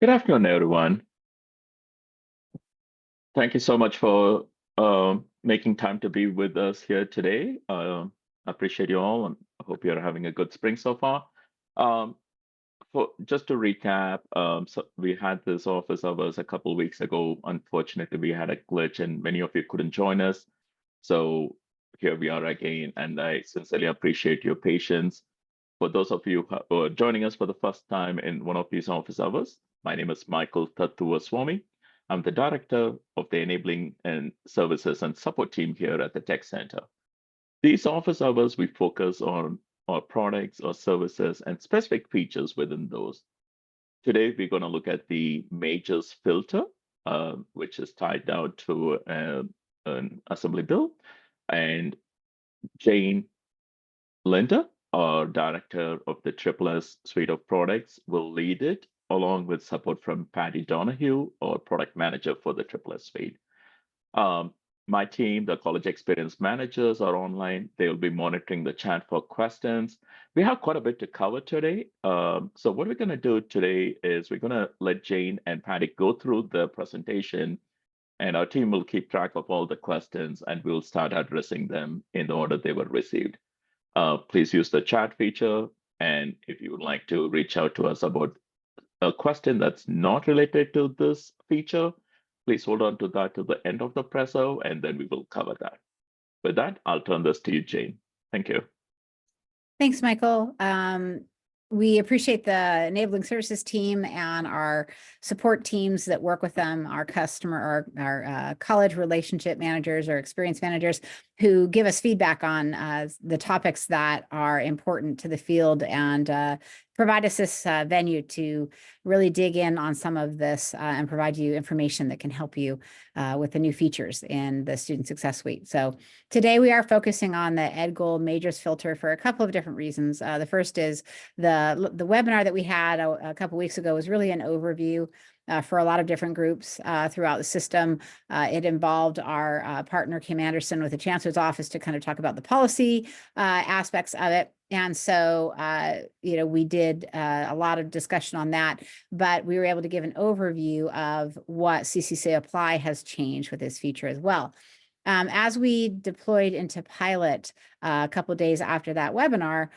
Good afternoon, everyone. Thank you so much for making time to be with us here today. Appreciate you all, and I hope you're having a good spring so far. Um, for just to recap, so we had this office hours a couple weeks ago. Unfortunately, we had a glitch, and many of you couldn't join us. So here we are again, and I sincerely appreciate your patience. For those of you who are joining us for the first time in one of these office hours, my name is Michael Tattuaswamy. I'm the director of the Enabling and Services and Support team here at the Tech Center. These office hours, we focus on our products or services and specific features within those. Today, we're going to look at the Majors Filter, which is tied down to an assembly bill, and Jane Linda, our director of the Triple S suite of products, will lead it, along with support from Patty Donahue, our product manager for the Triple S suite. Um, my team, the college experience managers, are online. They will be monitoring the chat for questions. We have quite a bit to cover today. So what we're going to do today is we're going to let Jane and Patty go through the presentation, and our team will keep track of all the questions, and we'll start addressing them in the order they were received. Please use the chat feature. And if you would like to reach out to us about a question that's not related to this feature, please hold on to that to the end of the preso, and then we will cover that. With that, I'll turn this to you, Jane. Thank you. Thanks, Michael. We appreciate the enabling services team and our support teams that work with them, our our college relationship managers or experience managers who give us feedback on the topics that are important to the field and provide us this venue to really dig in on some of this and provide you information that can help you with the new features in the Student Success Suite. So today we are focusing on the EdGoal Majors Filter for a couple of different reasons. The first is the webinar that we had a couple weeks ago was really an overview for a lot of different groups throughout the system. It involved our partner, Kim Anderson, with the Chancellor's Office to kind of talk about the policy aspects of it. And so, we did a lot of discussion on that, but we were able to give an overview of what CCCApply has changed with this feature as well. As we deployed into pilot a couple of days after that webinar,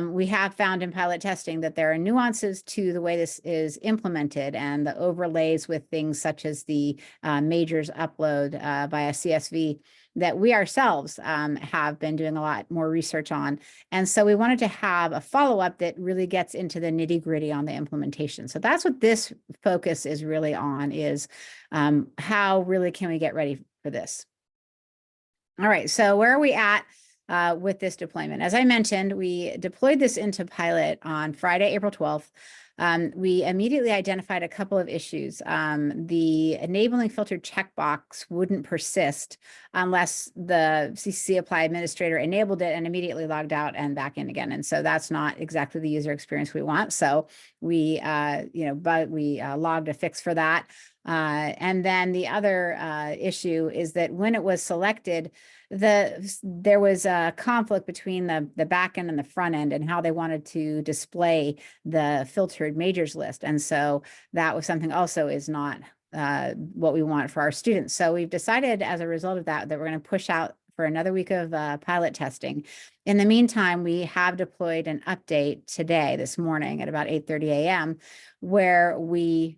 we have found in pilot testing that there are nuances to the way this is implemented and the overlays with things such as the majors upload via CSV that we ourselves have been doing a lot more research on. And so we wanted to have a follow-up that really gets into the nitty-gritty on the implementation. So that's what this focus is really on, is how really can we get ready for this? All right, so where are we at with this deployment? As I mentioned, we deployed this into pilot on Friday, April 12th. We immediately identified a couple of issues. The enabling filter checkbox wouldn't persist unless the CCCApply administrator enabled it and immediately logged out and back in again. And so that's not exactly the user experience we want. So we, logged a fix for that. And then the other issue is that when it was selected, there was a conflict between the back end and the front end and how they wanted to display the filtered majors list. And so that was something also is not what we want for our students. So we've decided as a result of that, we're going to push out for another week of pilot testing. In the meantime, we have deployed an update today, this morning at about 8:30 a.m., where we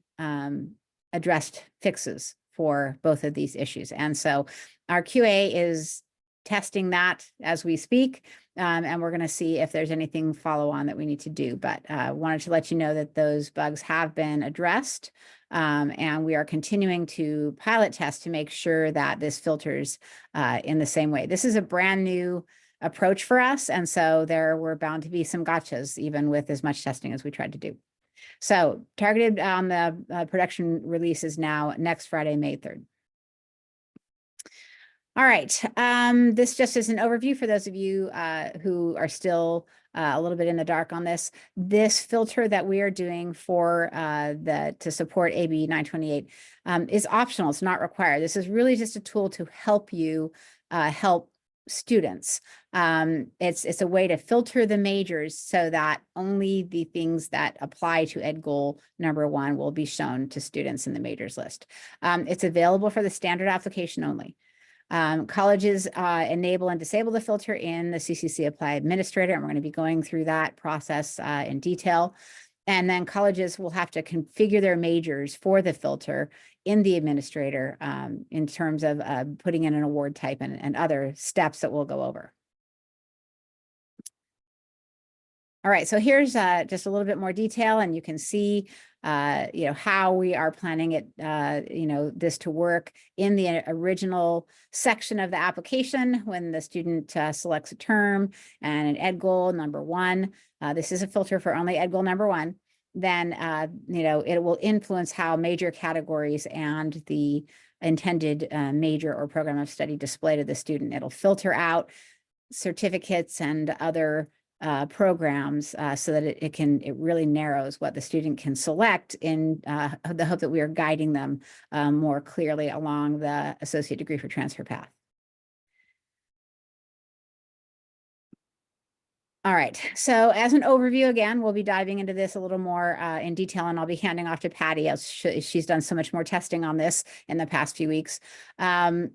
addressed fixes for both of these issues. And so our QA is testing that as we speak, and we're going to see if there's anything follow on that we need to do. But wanted to let you know that those bugs have been addressed, and we are continuing to pilot test to make sure that this filters in the same way. This is a brand new approach for us, and so there were bound to be some gotchas, even with as much testing as we tried to do. So targeted on the production release is now next Friday, May 3rd. All right, this just is an overview for those of you who are still a little bit in the dark on this. This filter that we are doing for to support AB 928 is optional. It's not required. This is really just a tool to help you help students. It's a way to filter the majors so that only the things that apply to Ed Goal number 1 will be shown to students in the majors list. It's available for the standard application only. Colleges enable and disable the filter in the CCCApply Administrator, and we're going to be going through that process in detail. And then colleges will have to configure their majors for the filter in the administrator in terms of putting in an award type and other steps that we'll go over. All right, so here's just a little bit more detail, and you can see how we are planning it, this to work in the original section of the application when the student selects a term and an Ed Goal number 1. This is a filter for only Ed Goal number 1. Then, it will influence how major categories and the intended major or program of study display to the student. It'll filter out certificates and other programs so that it really narrows what the student can select in the hope that we are guiding them more clearly along the associate degree for transfer path. All right, so as an overview, again, we'll be diving into this a little more in detail, and I'll be handing off to Patty as she's done so much more testing on this in the past few weeks. We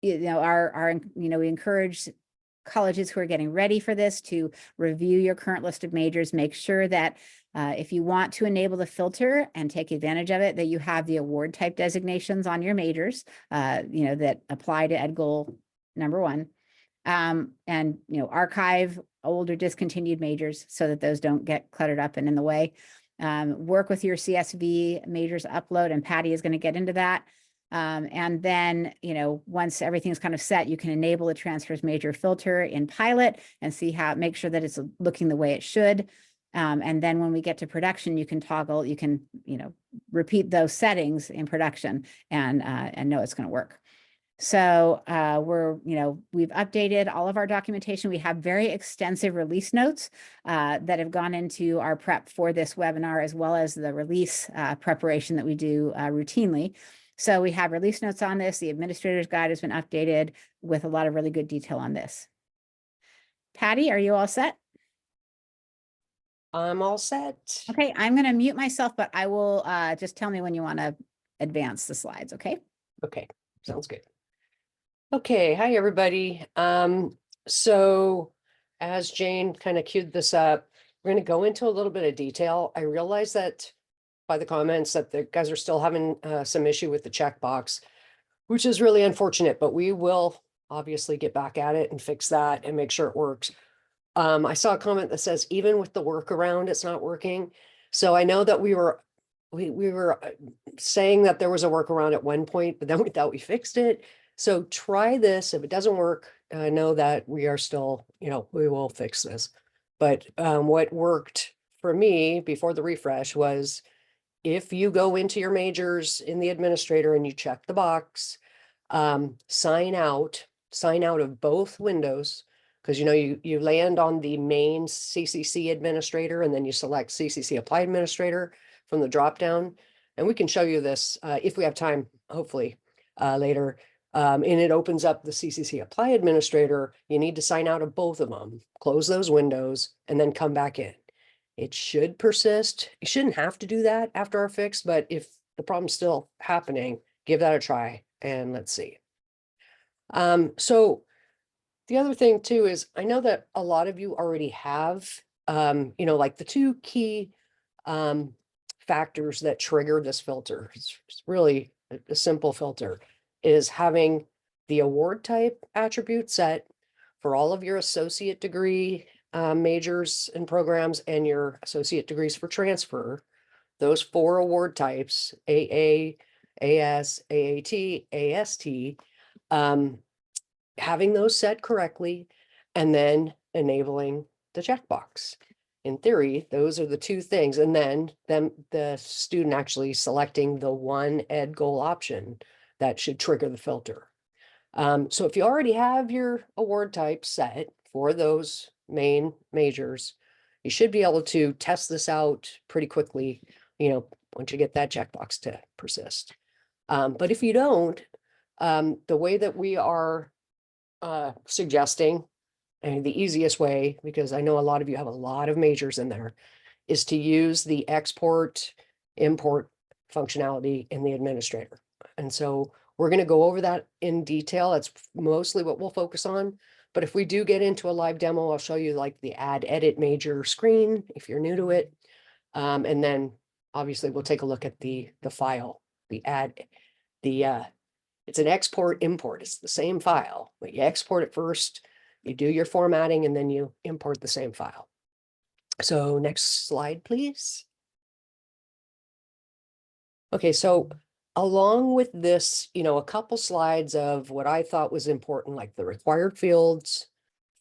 encourage colleges who are getting ready for this to review your current list of majors. Make sure that if you want to enable the filter and take advantage of it, that you have the award type designations on your majors, that apply to Ed Goal number 1. And archive old or discontinued majors so that those don't get cluttered up and in the way. Work with your CSV majors upload, and Patty is going to get into that. And then, once everything's kind of set, you can enable the transfers major filter in pilot and make sure that it's looking the way it should. And then when we get to production, you can toggle, repeat those settings in production and know it's going to work. So we've updated all of our documentation. We have very extensive release notes that have gone into our prep for this webinar, as well as the release preparation that we do routinely. So we have release notes on this. The administrator's guide has been updated with a lot of really good detail on this. Patty, are you all set? I'm all set. Okay, I'm going to mute myself, but I will just tell me when you want to advance the slides, okay? Okay, sounds good. Okay, hi everybody. So as Jane kind of queued this up, we're going to go into a little bit of detail. I realize that by the comments that the guys are still having some issue with the checkbox, which is really unfortunate, but we will obviously get back at it and fix that and make sure it works. I saw a comment that says even with the workaround, it's not working. So I know that we were saying that there was a workaround at one point, but then we thought we fixed it. So try this. If it doesn't work, know that we are still, we will fix this. But what worked for me before the refresh was if you go into your majors in the administrator and you check the box, sign out of both windows, because you land on the main CCC administrator and then you select CCCApply Administrator from the drop down. And we can show you this if we have time, hopefully later. And it opens up the CCCApply Administrator. You need to sign out of both of them, close those windows, and then come back in. It should persist. You shouldn't have to do that after our fix, but if the problem's still happening, give that a try and let's see. So the other thing too is I know that a lot of you already have, like the two key factors that trigger this filter. It's really a simple filter. Is having the award type attribute set for all of your associate degree majors and programs and your associate degrees for transfer. Those 4 award types, AA, AS, AAT, AST, having those set correctly and then enabling the checkbox. In theory, those are the 2 things. And then the student actually selecting the one Ed Goal option that should trigger the filter. So if you already have your award type set for those main majors, you should be able to test this out pretty quickly, once you get that checkbox to persist. But if you don't, the way that we are suggesting, and the easiest way, because I know a lot of you have a lot of majors in there, is to use the export import functionality in the administrator. And so we're going to go over that in detail. That's mostly what we'll focus on. But if we do get into a live demo, I'll show you like the add edit major screen if you're new to it. And then obviously we'll take a look at the file, it's an export import. It's the same file, but you export it first, you do your formatting, and then you import the same file. So next slide, please. Okay, so along with this, a couple slides of what I thought was important, like the required fields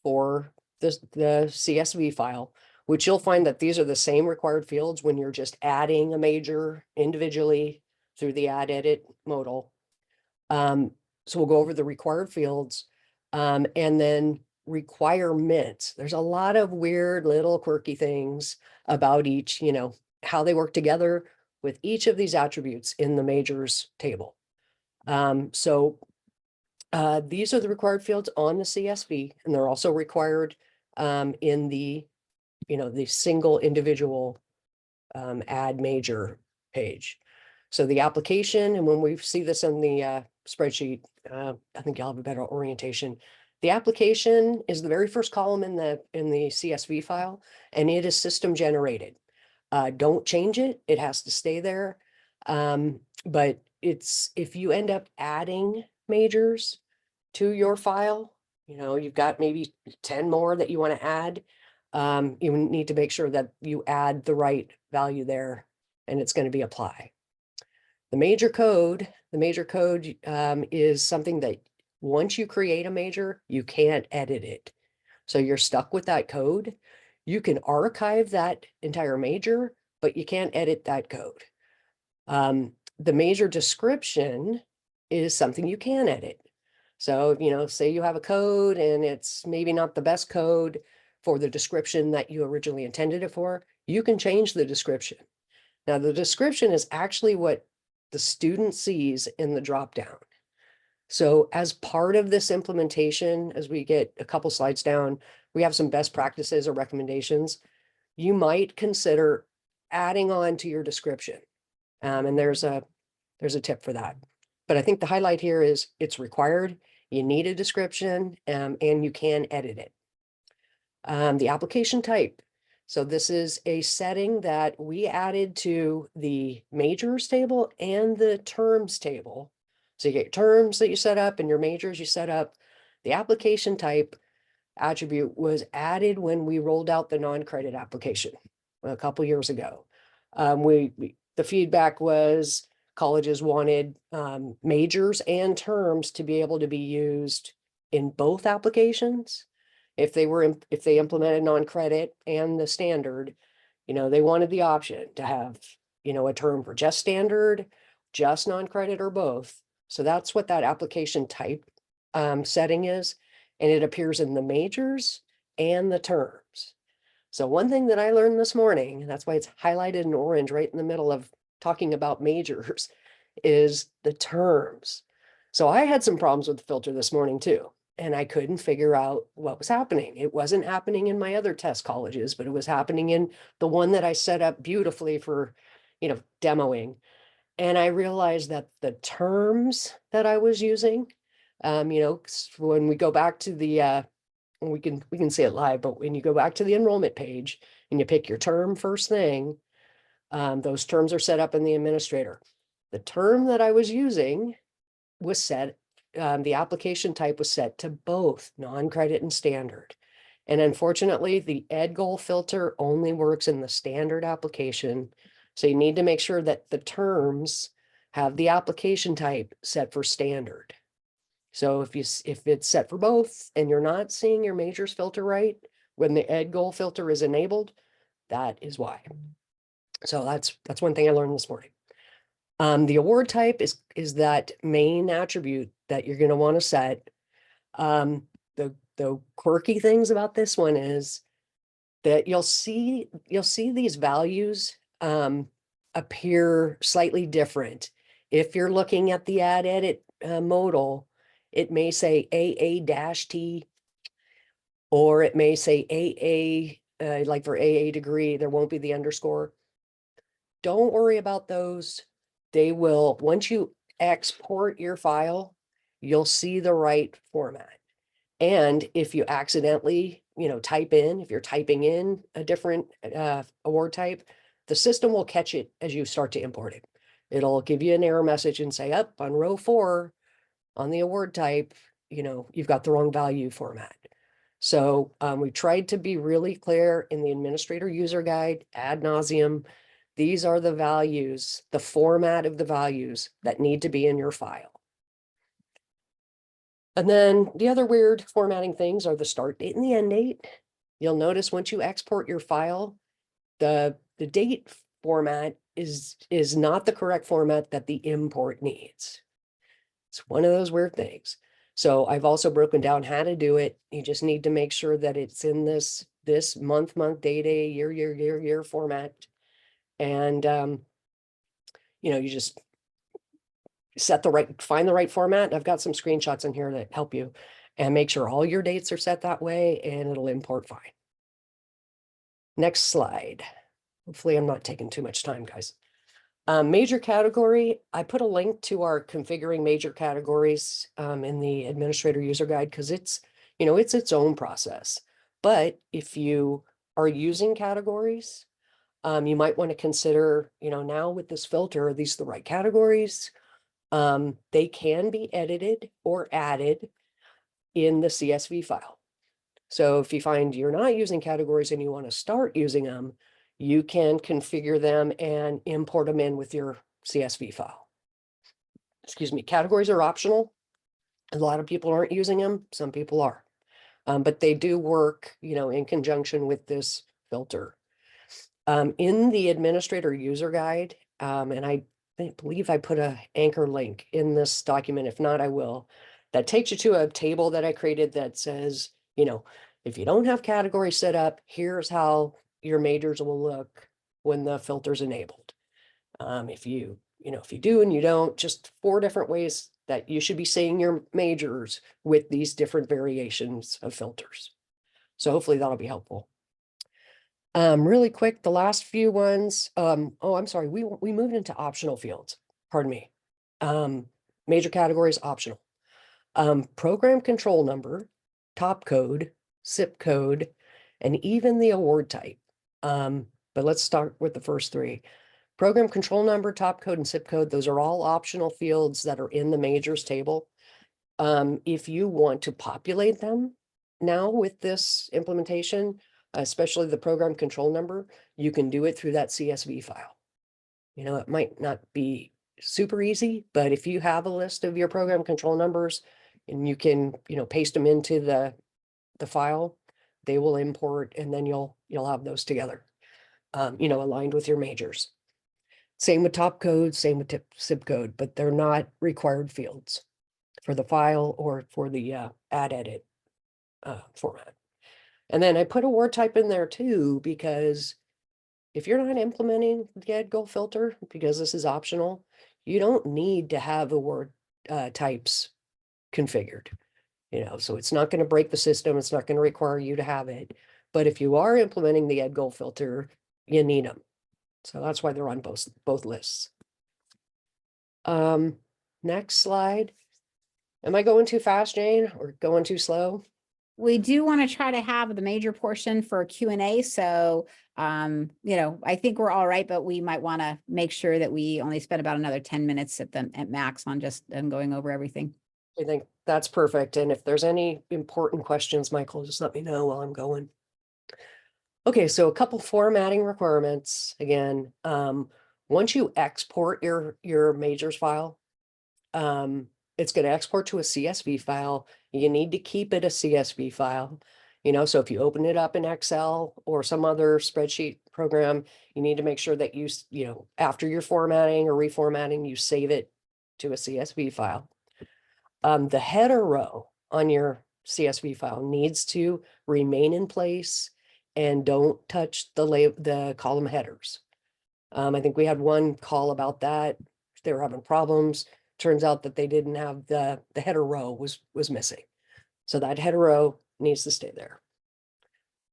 for the CSV file, which you'll find that these are the same required fields when you're just adding a major individually through the add edit modal. So we'll go over the required fields, and then requirements. There's a lot of weird little quirky things about each, how they work together with each of these attributes in the majors table. These are the required fields on the CSV, and they're also required in the, the single individual add major page. So the application, and when we see this in the spreadsheet, I think you'll have a better orientation. The application is the very first column in the CSV file, and it is system generated. Don't change it. It has to stay there. But if you end up adding majors to your file, you've got maybe 10 more that you want to add. You need to make sure that you add the right value there, and it's going to be apply. The major code is something that once you create a major, you can't edit it. So you're stuck with that code. You can archive that entire major, but you can't edit that code. The major description is something you can edit. So, say you have a code and it's maybe not the best code for the description that you originally intended it for, you can change the description. Now, the description is actually what the student sees in the dropdown. So as part of this implementation, as we get a couple slides down, we have some best practices or recommendations. You might consider adding on to your description. And there's a tip for that. But I think the highlight here is it's required. You need a description, and you can edit it. The application type. So this is a setting that we added to the majors table and the terms table. So you get your terms that you set up and your majors you set up. The application type attribute was added when we rolled out the non-credit application a couple years ago. The feedback was colleges wanted majors and terms to be able to be used in both applications. If they implemented non-credit and the standard, they wanted the option to have, a term for just standard, just non-credit, or both. So that's what that application type setting is. And it appears in the majors and the terms. So one thing that I learned this morning, and that's why it's highlighted in orange right in the middle of talking about majors, is the terms. So I had some problems with the filter this morning too, and I couldn't figure out what was happening. It wasn't happening in my other test colleges, but it was happening in the one that I set up beautifully for, demoing. And I realized that the terms that I was using, when we go back to the, we can see it live, but when you go back to the enrollment page and you pick your term first thing, those terms are set up in the administrator. The term that I was using was set, the application type was set to both non-credit and standard. And unfortunately, the ed goal filter only works in the standard application. So you need to make sure that the terms have the application type set for standard. So if it's set for both and you're not seeing your majors filter right when the ed goal filter is enabled, that is why. So that's one thing I learned this morning. The award type is that main attribute that you're going to want to set. The quirky things about this one is that you'll see these values appear slightly different if you're looking at the add edit modal it may say AA-T, or it may say AA, like for AA degree, there won't be the underscore. Don't worry about those. They will, once you export your file, you'll see the right format. And if you accidentally, if you're typing in a different award type, the system will catch it as you start to import it. It'll give you an error message and say, up on row 4 on the award type, you've got the wrong value format. So we tried to be really clear in the administrator user guide ad nauseum. These are the values, the format of the values that need to be in your file. And then the other weird formatting things are the start date and the end date. You'll notice once you export your file, the date format is not the correct format that the import needs. It's one of those weird things. So I've also broken down how to do it. You just need to make sure that it's in this month, day, year format. And, you just find the right format. I've got some screenshots in here that help you, and make sure all your dates are set that way, and it'll import fine. Next slide. Hopefully I'm not taking too much time, guys. Major category, I put a link to our configuring major categories in the administrator user guide, because it's its own process. But if you are using categories, you might want to consider, now with this filter, are these the right categories? They can be edited or added in the CSV file. So if you find you're not using categories and you want to start using them, you can configure them and import them in with your CSV file. Excuse me, categories are optional. A lot of people aren't using them. Some people are. But they do work, in conjunction with this filter. In the administrator user guide, and I believe I put a anchor link in this document. If not, I will. That takes you to a table that I created that says, if you don't have categories set up, here's how your majors will look when the filter's enabled. If you do and you don't, just 4 different ways that you should be seeing your majors with these different variations of filters. So hopefully that'll be helpful. Really quick, the last few ones, oh, I'm sorry, we moved into optional fields, pardon me. Major categories, optional. Program control number, top code, zip code, and even the award type. But let's start with the first 3. Program control number, top code, and zip code, those are all optional fields that are in the majors table. If you want to populate them now with this implementation, especially the program control number, you can do it through that CSV file. It might not be super easy, but if you have a list of your program control numbers and you can, paste them into the file, they will import, and then you'll have those together, aligned with your majors. Same with top code, same with zip code, but they're not required fields for the file or for the add edit format. And then I put a word type in there too, because if you're not implementing the add goal filter, because this is optional, you don't need to have the word types configured. So it's not going to break the system. It's not going to require you to have it. But if you are implementing the add goal filter, you need them. So that's why they're on both lists. Next slide. Am I going too fast, Jane, or going too slow? We do want to try to have the major portion for Q&A. So, I think we're all right, but we might want to make sure that we only spend about another 10 minutes at max on just going over everything. I think that's perfect. And if there's any important questions, Michael, just let me know while I'm going. Okay, so a couple formatting requirements. Again, once you export your majors file, it's going to export to a CSV file. You need to keep it a CSV file. So if you open it up in Excel or some other spreadsheet program, you need to make sure that you after you're formatting or reformatting, you save it to a CSV file. The header row on your CSV file needs to remain in place, and don't touch the column headers. I think we had one call about that. They were having problems. turns out that they didn't have the header row was missing. So that header row needs to stay there.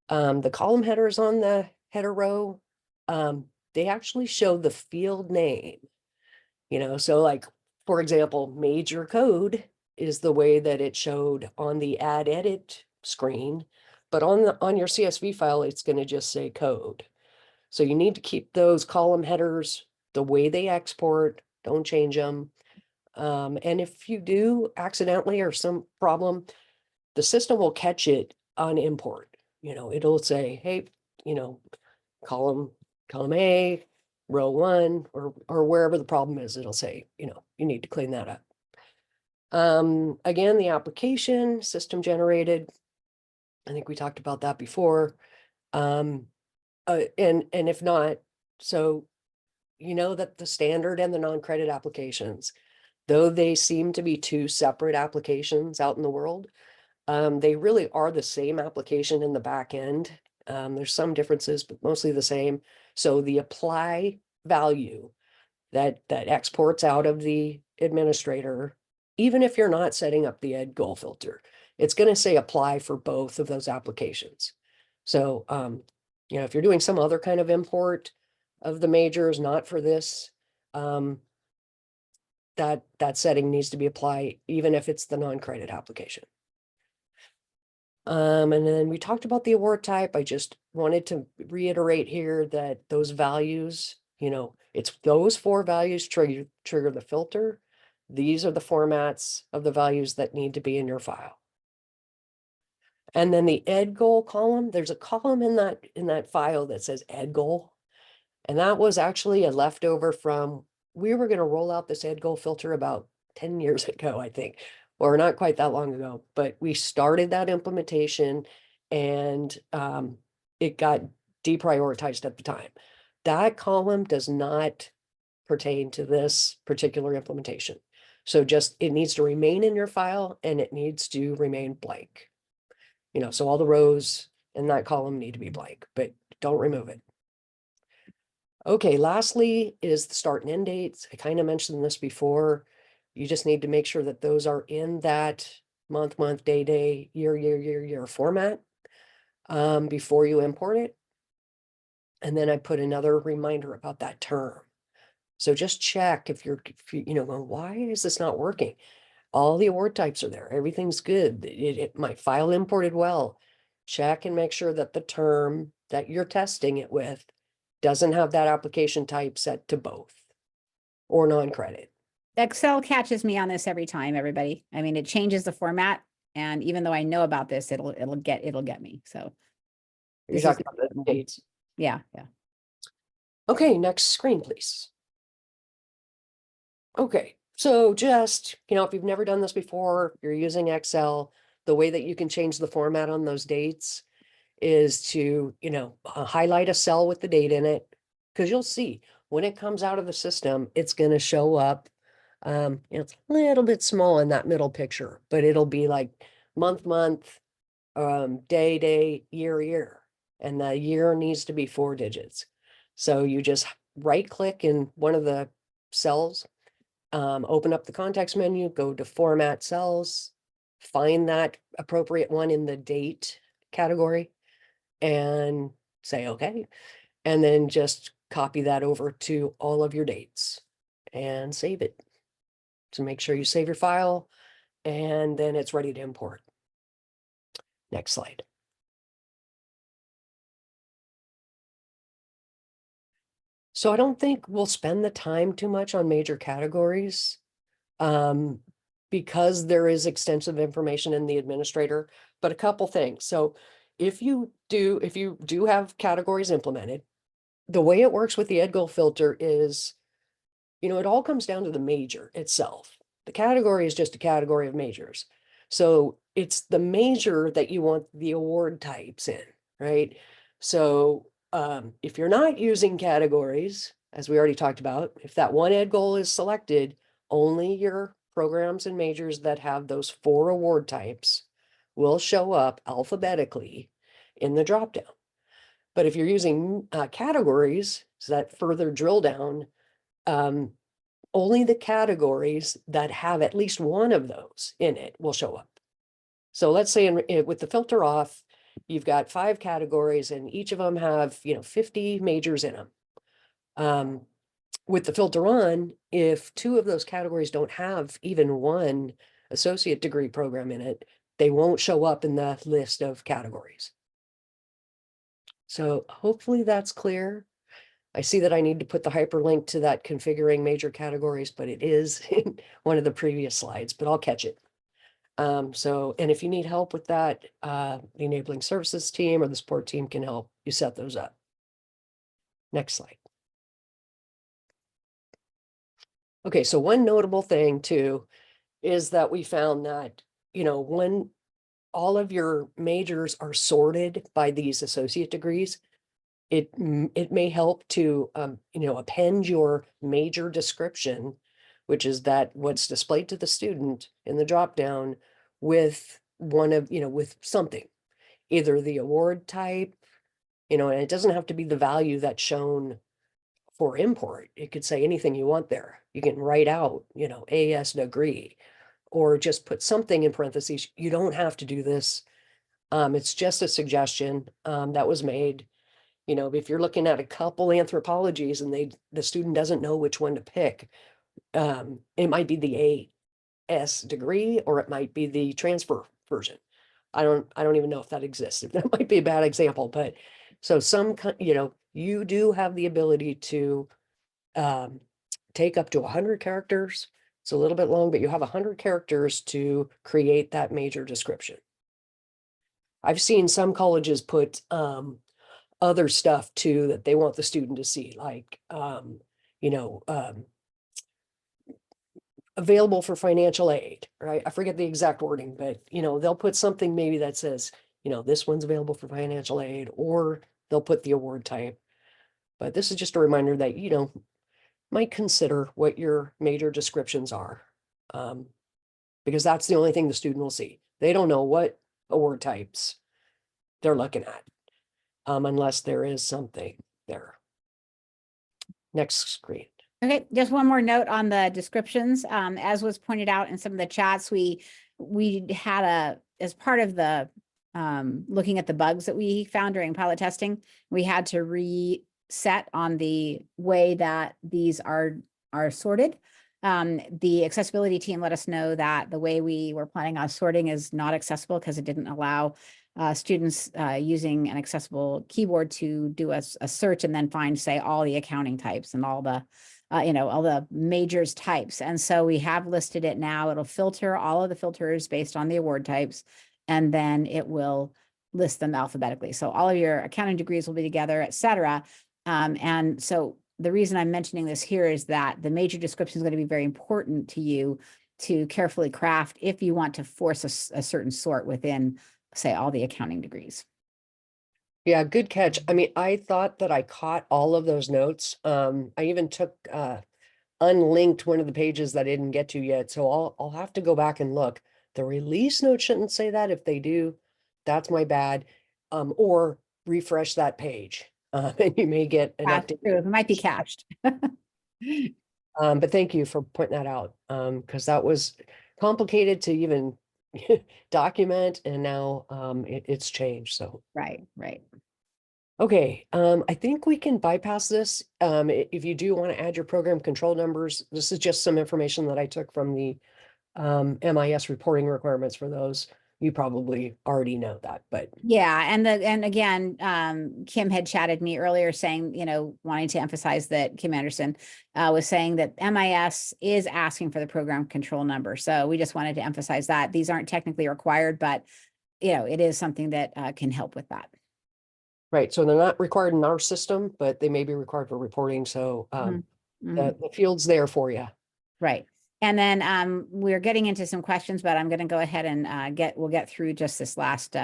The column headers on the header row, they actually show the field name, so like, for example, major code is the way that it showed on the add edit screen, but on your CSV file, it's going to just say code. So you need to keep those column headers the way they export, don't change them. And if you do accidentally or some problem, the system will catch it on import. It'll say, hey, column A, row 1, or wherever the problem is, it'll say, you need to clean that up. Again, the application system generated, I think we talked about that before. And if not, so that the standard and the non-credit applications, though they seem to be two separate applications out in the world, they really are the same application in the back end. There's some differences, but mostly the same. So the apply value that exports out of the administrator, even if you're not setting up the ed goal filter, it's going to say apply for both of those applications. So, if you're doing some other kind of import of the majors, not for this, that setting needs to be applied, even if it's the non-credit application. And then we talked about the award type. I just wanted to reiterate here that those values, it's those 4 values trigger the filter. These are the formats of the values that need to be in your file. And then the ed goal column, there's a column in that file that says ed goal. And that was actually a leftover from, we were going to roll out this ed goal filter about 10 years ago, I think, or not quite that long ago, but we started that implementation and it got deprioritized at the time. That column does not pertain to this particular implementation. So it needs to remain in your file and it needs to remain blank. So all the rows in that column need to be blank, but don't remove it. Okay, lastly is the start and end dates. I kind of mentioned this before. You just need to make sure that those are in that month, day, year format before you import it. And then I put another reminder about that term. So just check if you're going, why is this not working? All the award types are there. Everything's good. My file imported well. Check and make sure that the term that you're testing it with doesn't have that application type set to both or non-credit. Excel catches me on this every time, everybody. I mean, it changes the format, and even though I know about this, it'll get me. So You're talking about the dates. Yeah. Okay, next screen, please. Okay, so just, if you've never done this before, you're using Excel, the way that you can change the format on those dates is to, highlight a cell with the date in it, because you'll see when it comes out of the system, it's going to show up. It's a little bit small in that middle picture, but it'll be like month, day, year, and the year needs to be 4 digits. So you just right click in one of the cells, open up the context menu, go to format cells, find that appropriate one in the date category and say, okay, and then just copy that over to all of your dates and save it. So make sure you save your file and then it's ready to import. Next slide. So I don't think we'll spend the time too much on major categories because there is extensive information in the administrator, but a couple things. So if you do have categories implemented, the way it works with the ed goal filter is, it all comes down to the major itself. The category is just a category of majors. So it's the major that you want the award types in, right? So if you're not using categories, as we already talked about, if that one ed goal is selected, only your programs and majors that have those 4 award types will show up alphabetically in the dropdown. But if you're using categories, so that further drill down, only the categories that have at least one of those in it will show up. So let's say with the filter off, you've got 5 categories and each of them have, 50 majors in them. With the filter on, if 2 of those categories don't have even one associate degree program in it, they won't show up in the list of categories. So hopefully that's clear. I see that I need to put the hyperlink to that configuring major categories, but it is in one of the previous slides, but I'll catch it. And if you need help with that, the enabling services team or the support team can help you set those up. Next slide. Okay, so one notable thing too is that we found that, when all of your majors are sorted by these associate degrees, it may help to, append your major description, which is that what's displayed to the student in the dropdown with with something, either the award type, and it doesn't have to be the value that's shown for import. It could say anything you want there. You can write out, AS degree, or just put something in parentheses. You don't have to do this. It's just a suggestion that was made. If you're looking at a couple anthropologies and the student doesn't know which one to pick, it might be the AS degree, or it might be the transfer version. I don't even know if that exists. That might be a bad example, but so you do have the ability to take up to 100 characters. It's a little bit long, but you have 100 characters to create that major description. I've seen some colleges put other stuff too that they want the student to see, like available for financial aid, right? I forget the exact wording, but they'll put something maybe that says, this one's available for financial aid, or they'll put the award type. But this is just a reminder that, might consider what your major descriptions are, because that's the only thing the student will see. They don't know what award types they're looking at, unless there is something there. Next screen. Okay, just one more note on the descriptions. As was pointed out in some of the chats, we had as part of the looking at the bugs that we found during pilot testing, we had to reset on the way that these are sorted. The accessibility team let us know that the way we were planning on sorting is not accessible because it didn't allow students using an accessible keyboard to do a search and then find, say, all the accounting types and all the all the majors types. And so we have listed it now. It'll filter all of the filters based on the award types, and then it will list them alphabetically. So all of your accounting degrees will be together, et cetera. And so the reason I'm mentioning this here is that the major description is going to be very important to you to carefully craft if you want to force a certain sort within, say, all the accounting degrees. Yeah, good catch. I mean, I thought that I caught all of those notes. I even took unlinked one of the pages that I didn't get to yet, so I'll have to go back and look. The release note shouldn't say that. If they do, that's my bad. Or refresh that page, and you may get an update. It might be cached. But thank you for pointing that out, because that was complicated to even document, and now it's changed. So Right. okay, I think we can bypass this. If you do want to add your program control numbers, this is just some information that I took from the MIS reporting requirements for those. You probably already know that, but Yeah, and again, Kim had chatted me earlier saying, wanting to emphasize that Kim Anderson was saying that MIS is asking for the program control number. So we just wanted to emphasize that these aren't technically required, but it is something that can help with that. right. So they're not required in our system, but they may be required for reporting. So the field's there for you. Right. And then we're getting into some questions, but I'm going to go ahead and we'll get through just this last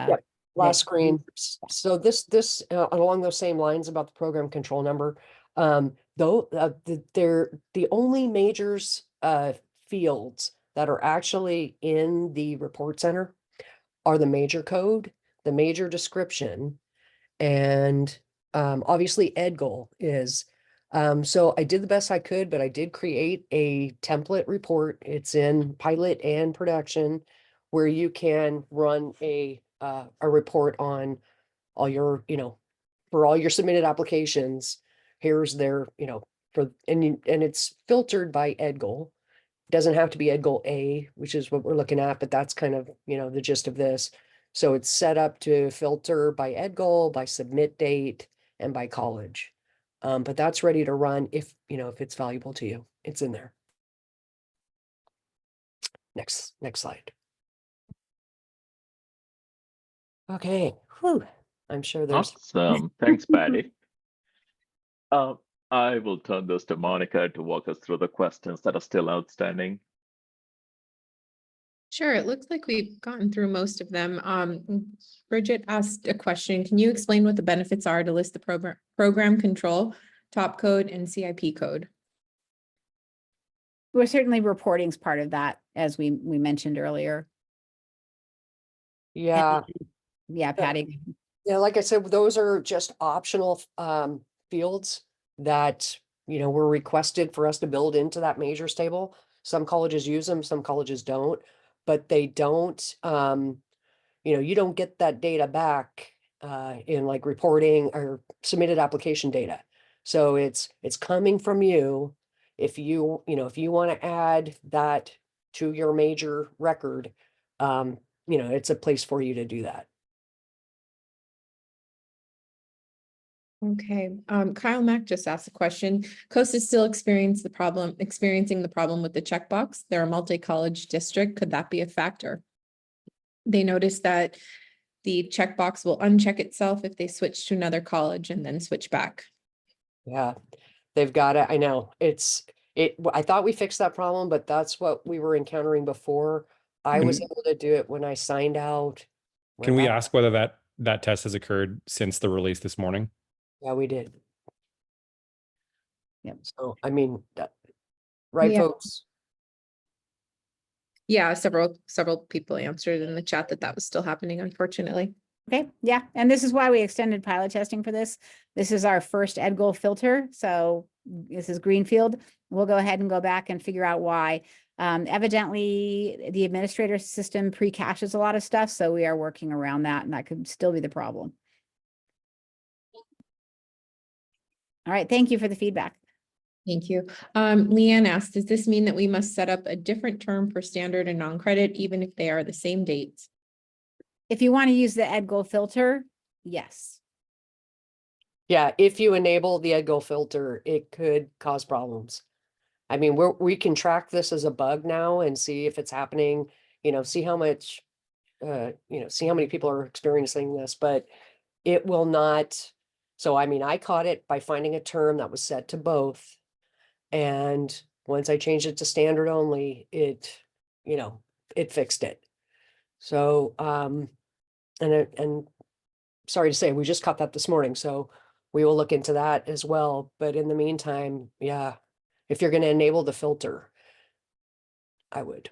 last screen. So this along those same lines about the program control number, though they're the only majors fields that are actually in the report center are the major code, the major description, and obviously ed goal is So I did the best I could, but I did create a template report. It's in pilot and production where you can run a report on all your, for all your submitted applications. Here's their, and it's filtered by ed goal. Doesn't have to be ed goal A, which is what we're looking at, but that's kind of, the gist of this. So it's set up to filter by ed goal, by submit date, and by college. But that's ready to run if it's valuable to you. It's in there. Next slide. Okay. Whew. I'm sure there's Awesome. Thanks, Patty. I will turn this to Monica to walk us through the questions that are still outstanding. Sure, it looks like we've gotten through most of them. Bridget asked a question. Can you explain what the benefits are to list the program control, top code, and CIP code? Well, certainly reporting is part of that, as we mentioned earlier. yeah. Yeah, Patty. Yeah, like I said, those are just optional fields that, were requested for us to build into that majors table. Some colleges use them, some colleges don't, but they don't, you don't get that data back in like reporting or submitted application data. So it's coming from you. If you want to add that to your major record, it's a place for you to do that. Okay, Kyle Mack just asked a question. Coast is still experiencing the problem with the checkbox. They're a multi-college district. Could that be a factor? They noticed that the checkbox will uncheck itself if they switch to another college and then switch back. Yeah, they've got it. I know I thought we fixed that problem, but that's what we were encountering before. I was able to do it when I signed out. Can we ask whether that test has occurred since the release this morning? Yeah, we did. Yep. So, I mean, right, Yeah. folks? Yeah, several people answered in the chat that was still happening, unfortunately. Okay, yeah, and this is why we extended pilot testing for this. This is our first ed goal filter, so this is greenfield. We'll go ahead and go back and figure out why. Evidently, the administrator system pre-caches a lot of stuff, so we are working around that, and that could still be the problem. All right, thank you for the feedback. Thank you. Leanne asked, does this mean that we must set up a different term for standard and non-credit, even if they are the same dates? If you want to use the ed goal filter, yes. Yeah, if you enable the ed goal filter, it could cause problems. I mean, we can track this as a bug now and see if it's happening, see how much, see how many people are experiencing this, but it will not. So, I mean, I caught it by finding a term that was set to both. And once I changed it to standard only, it fixed it. So, and sorry to say, we just caught that this morning. So we will look into that as well. But in the meantime, yeah, if you're going to enable the filter, I would.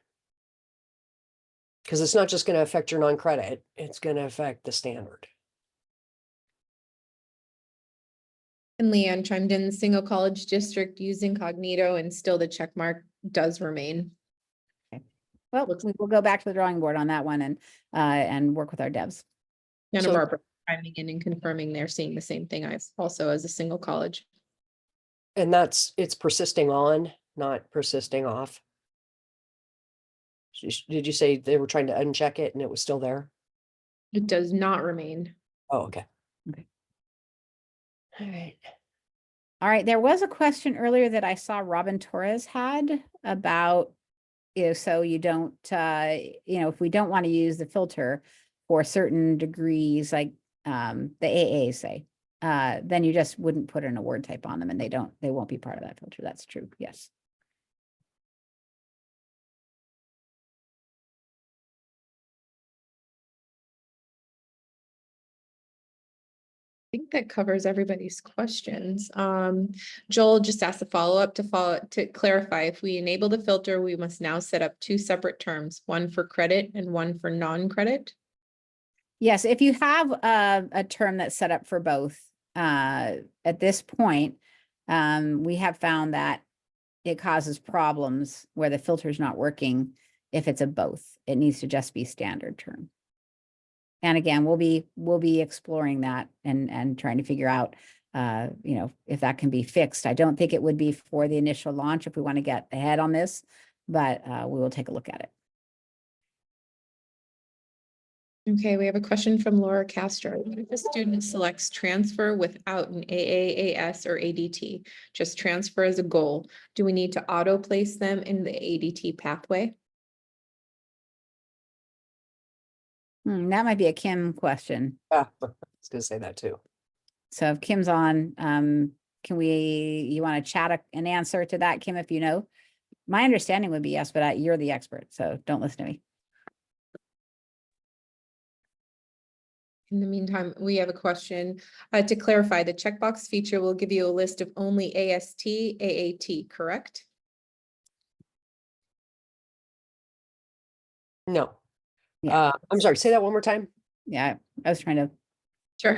Because it's not just going to affect your non-credit, it's going to affect the standard. And Leanne chimed in, single college district use incognito and still the check mark does remain. Okay. Well, we will go back to the drawing board on that one and work with our devs. Santa Barbara chiming in and confirming they're seeing the same thing also as a single college. And it's persisting on, not persisting off. Did you say they were trying to uncheck it and it was still there? It does not remain. Oh, okay. Okay. All right. All right. There was a question earlier that I saw Robin Torres had about, so you don't, if we don't want to use the filter for certain degrees, like the AA say, then you just wouldn't put an award type on them and they won't be part of that filter. That's true. Yes. I think that covers everybody's questions. Joel just asked a follow-up to clarify, if we enable the filter, we must now set up two separate terms, one for credit and one for non-credit. Yes, if you have a term that's set up for both, at this point, we have found that it causes problems where the filter is not working if it's a both. It needs to just be standard term. And again, we'll be exploring that and trying to figure out, if that can be fixed. I don't think it would be for the initial launch if we want to get ahead on this, but we will take a look at it. Okay, we have a question from Laura Castro. If a student selects transfer without an AAAS or ADT, just transfer as a goal, do we need to auto place them in the ADT pathway? That might be a Kim question. Yeah, I was gonna say that too. So if Kim's on, you want to chat an answer to that, Kim, if you know? My understanding would be yes, but you're the expert, so don't listen to me. In the meantime, we have a question. To clarify, the checkbox feature will give you a list of only AST, AAT, correct? No. Yeah. I'm sorry, say that one more time. Yeah, I was trying to, Sure.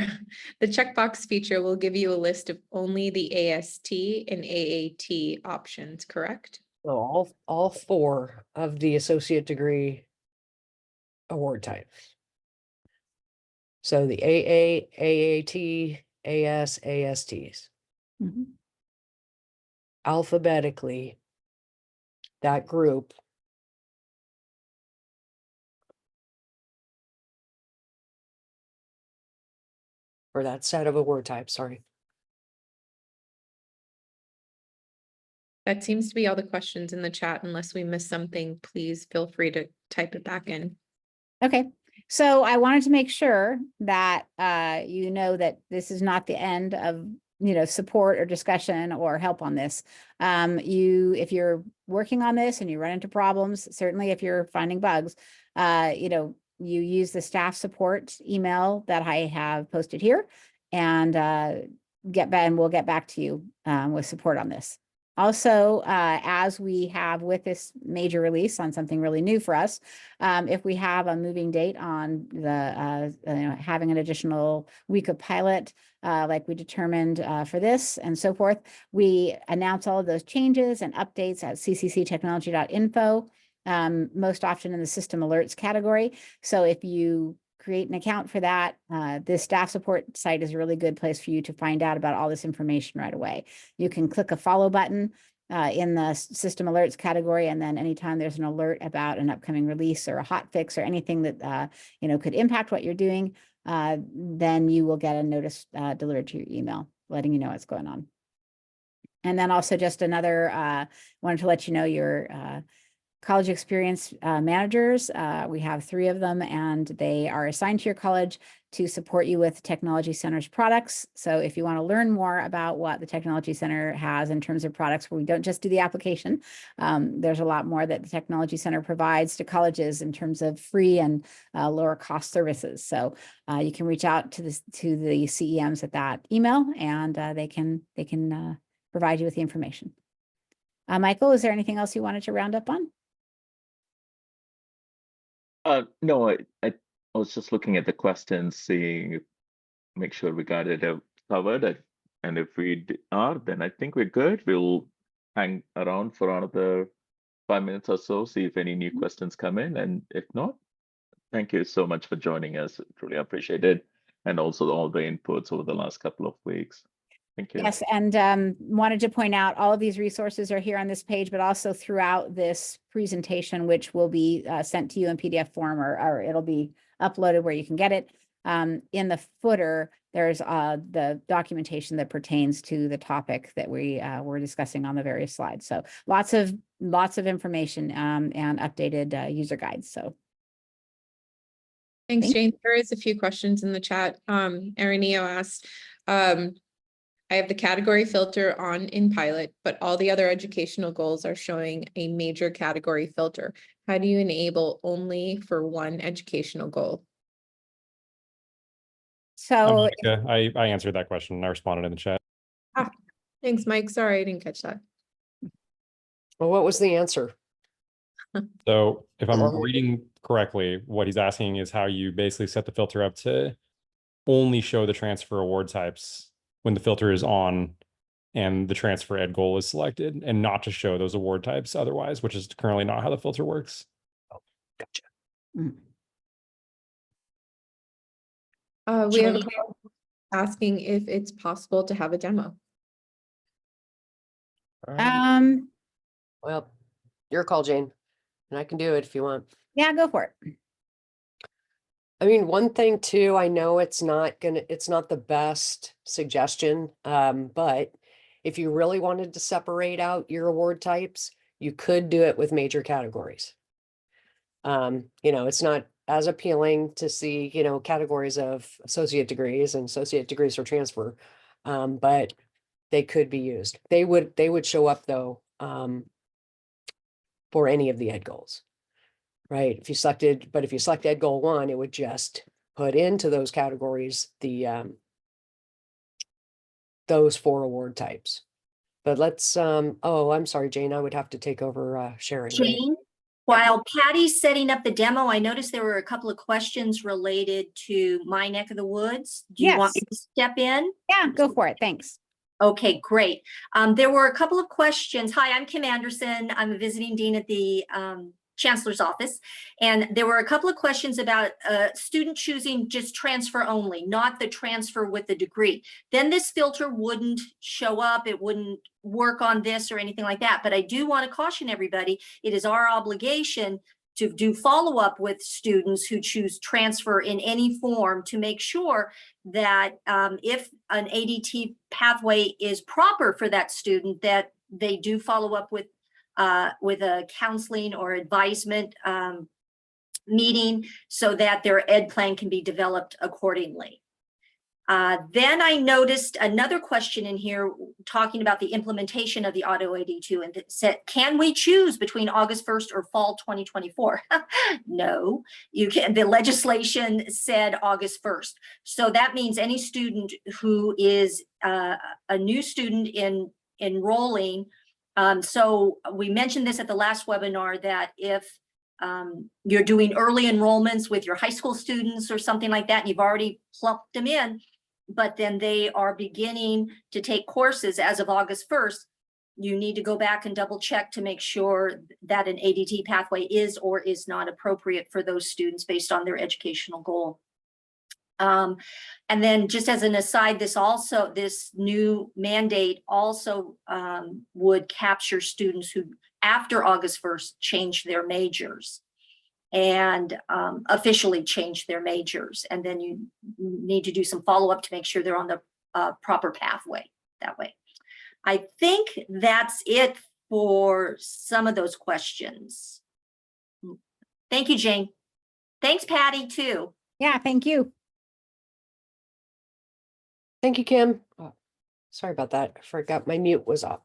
The checkbox feature will give you a list of only the AST and AAT options, correct? So all 4 of the associate degree award types. So the AA, AAT, AS, ASTs. Mhm. Alphabetically, that group or that set of award types, sorry. That seems to be all the questions in the chat. Unless we missed something, please feel free to type it back in. Okay, so I wanted to make sure that you know that this is not the end of support or discussion or help on this. If you're working on this and you run into problems, certainly if you're finding bugs, you use the staff support email that I have posted here, and we'll get back to you with support on this. Also, as we have with this major release on something really new for us, if we have a moving date on the having an additional week of pilot, like we determined for this and so forth, we announce all of those changes and updates at ccctechnology.info, most often in the system alerts category. So if you create an account for that, this staff support site is a really good place for you to find out about all this information right away. You can click a follow button in the system alerts category, and then anytime there's an alert about an upcoming release or a hot fix or anything that could impact what you're doing, then you will get a notice delivered to your email letting you know what's going on. And then also just another, wanted to let you know your college experience managers. We have 3 of them, and they are assigned to your college to support you with Technology Center's products. So if you want to learn more about what the Technology Center has in terms of products, where we don't just do the application, there's a lot more that the Technology Center provides to colleges in terms of free and lower cost services. So you can reach out to the CEMs at that email, and they can provide you with the information. Michael, is there anything else you wanted to round up on? No, I was just looking at the questions, make sure we got it covered. And if we are, then I think we're good. We'll hang around for another 5 minutes or so, see if any new questions come in. And if not, thank you so much for joining us. Truly appreciate it. And also all the inputs over the last couple of weeks. Thank you. Yes, and wanted to point out all of these resources are here on this page, but also throughout this presentation, which will be sent to you in PDF form, or it'll be uploaded where you can get it. In the footer, there's the documentation that pertains to the topic that we were discussing on the various slides. So lots of information and updated user guides. So Thanks, Thank Jane. There is a few questions in the chat. Araneo asked, I have the category filter on in pilot, but all the other educational goals are showing a major category filter. How do you enable only for one educational goal? So I answered that question and I responded in the chat. Thanks, Mike. Sorry, I didn't catch that. Well, what was the answer? So if I'm reading correctly, what he's asking is how you basically set the filter up to only show the transfer award types when the filter is on and the transfer ed goal is selected, and not to show those award types otherwise, which is currently not how the filter works. Gotcha. We have a couple asking if it's possible to have a demo. Well, your call, Jane, and I can do it if you want. Yeah, go for it. I mean, one thing too, I know it's not the best suggestion, but if you really wanted to separate out your award types, you could do it with major categories. It's not as appealing to see, categories of associate degrees and associate degrees for transfer, but they could be used. They would show up though, for any of the ed goals. Right, if you select ed goal 1, it would just put into those categories the those 4 award types. But let's oh, I'm sorry, Jane, I would have to take over sharing. Right? Jane, while Patty's setting up the demo, I noticed there were a couple of questions related to my neck of the woods. Do you want me to step in? Yeah, go for it. Thanks. Okay, great. There were a couple of questions. Hi, I'm Kim Anderson. I'm a visiting dean at the Chancellor's office. And there were a couple of questions about student choosing just transfer only, not the transfer with the degree. Then this filter wouldn't show up. It wouldn't work on this or anything like that. But I do want to caution everybody, it is our obligation to do follow-up with students who choose transfer in any form to make sure that if an ADT pathway is proper for that student, that they do follow up with a counseling or advisement meeting so that their ed plan can be developed accordingly. Then I noticed another question in here talking about the implementation of the Auto-ADT, and it said, can we choose between August 1st or fall 2024? No, you can. The legislation said August 1st. So that means any student who is a new student in enrolling. So we mentioned this at the last webinar that if you're doing early enrollments with your high school students or something like that, and you've already plucked them in, but then they are beginning to take courses as of August 1st, you need to go back and double check to make sure that an ADT pathway is or is not appropriate for those students based on their educational goal. And then just as an aside, this new mandate also would capture students who after August 1st changed their majors and officially changed their majors. And then you need to do some follow-up to make sure they're on the proper pathway that way. I think that's it for some of those questions. Thank you, Jane. Thanks, Patty, too. Yeah, thank you. Thank you, Kim. Oh, sorry about that. I forgot my mute was on.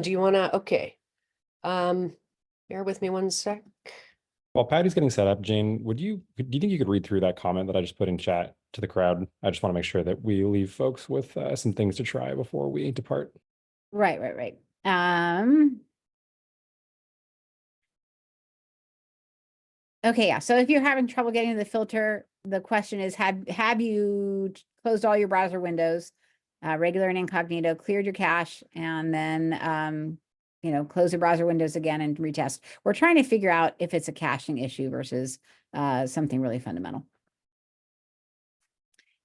Do you want to, okay. Bear with me one sec. While Patty's getting set up, Jane, do you think you could read through that comment that I just put in chat to the crowd? I just want to make sure that we leave folks with some things to try before we depart. Right. Okay, yeah. So if you're having trouble getting to the filter, the question is, have you closed all your browser windows, regular and incognito, cleared your cache, and then close the browser windows again and retest? We're trying to figure out if it's a caching issue versus something really fundamental.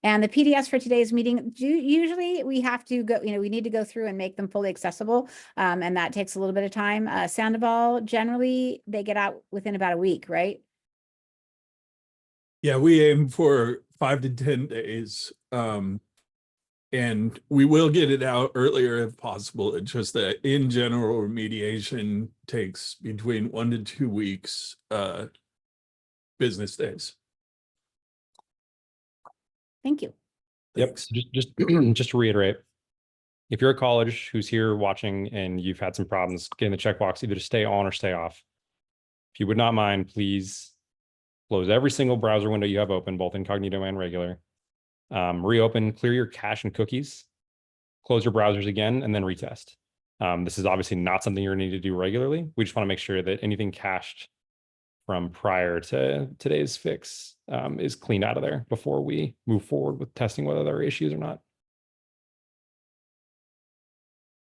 And the PDFs for today's meeting, usually we have to go, we need to go through and make them fully accessible. And that takes a little bit of time. Sandoval, generally they get out within about a week, right? Yeah, we aim for 5 to 10 days. And we will get it out earlier if possible. It's just that in general, remediation takes between 1 to 2 weeks business days. Thank you. Yep. So just to reiterate, if you're a college who's here watching and you've had some problems getting the checkbox either to stay on or stay off, if you would not mind, please close every single browser window you have open, both incognito and regular. Reopen, clear your cache and cookies, close your browsers again, and then retest. This is obviously not something you're going to need to do regularly. We just want to make sure that anything cached from prior to today's fix is cleaned out of there before we move forward with testing whether there are issues or not.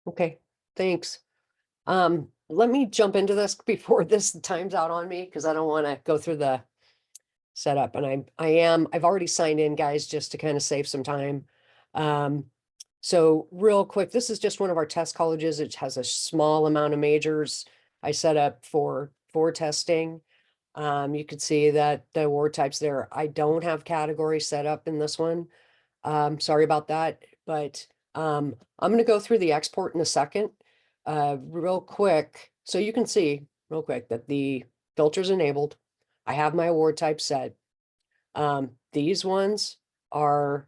Okay, thanks. Let me jump into this before this times out on me, because I don't want to go through the setup. And I've already signed in, guys, just to kind of save some time. So real quick, this is just one of our test colleges. It has a small amount of majors I set up for testing. You could see that the award types there. I don't have category set up in this one. Sorry about that, but I'm going to go through the export in a second. Real quick, so you can see real quick that the filter's enabled. I have my award type set. These ones are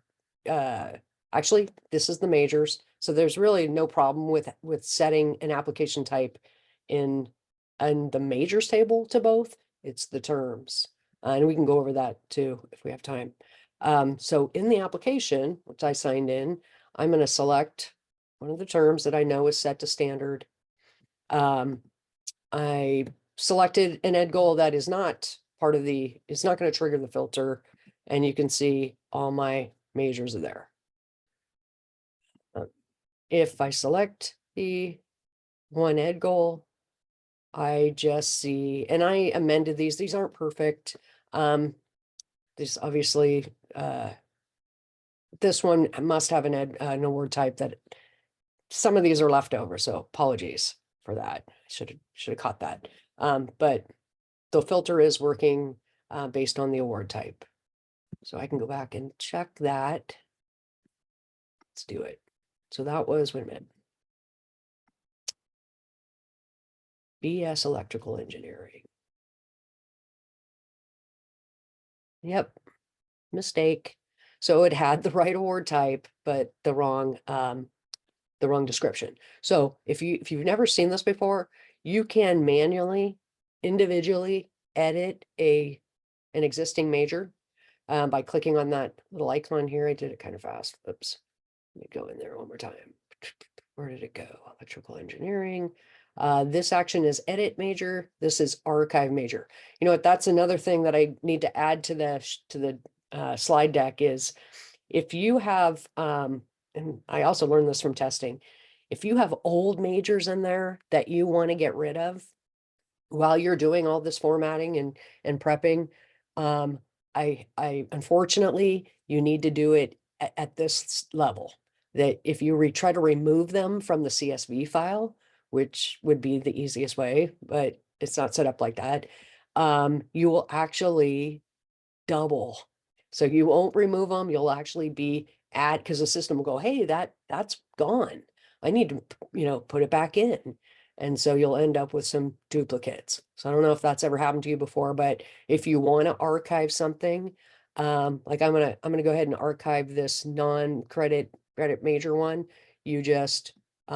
actually, this is the majors. So there's really no problem with setting an application type in the majors table to both. It's the terms. And we can go over that too if we have time. So in the application, which I signed in, I'm going to select one of the terms that I know is set to standard. I selected an ed goal that is not part of it's not going to trigger the filter. And you can see all my majors are there. If I select the one ed goal, I just see, and I amended these aren't perfect. This obviously, this one must have an award type that some of these are left over. So apologies for that. I should have caught that. But the filter is working based on the award type. So I can go back and check that. Let's do it. So that was, wait a minute. BS electrical engineering. Yep, mistake. So it had the right award type, but the wrong description. So if you've never seen this before, you can manually, individually edit an existing major by clicking on that little icon here. I did it kind of fast. Oops. Let me go in there one more time. Where did it go? Electrical engineering. This action is edit major. This is archive major. You know what? That's another thing that I need to add to the slide deck is if you have, and I also learned this from testing, if you have old majors in there that you want to get rid of while you're doing all this formatting and prepping, I unfortunately, you need to do it at this level. That if you try to remove them from the CSV file, which would be the easiest way, but it's not set up like that, you will actually double. So you won't remove them. You'll actually be because the system will go, hey, that's gone. I need to, put it back in. And so you'll end up with some duplicates. So I don't know if that's ever happened to you before, but if you want to archive something, like I'm gonna go ahead and archive this non-credit major one. You just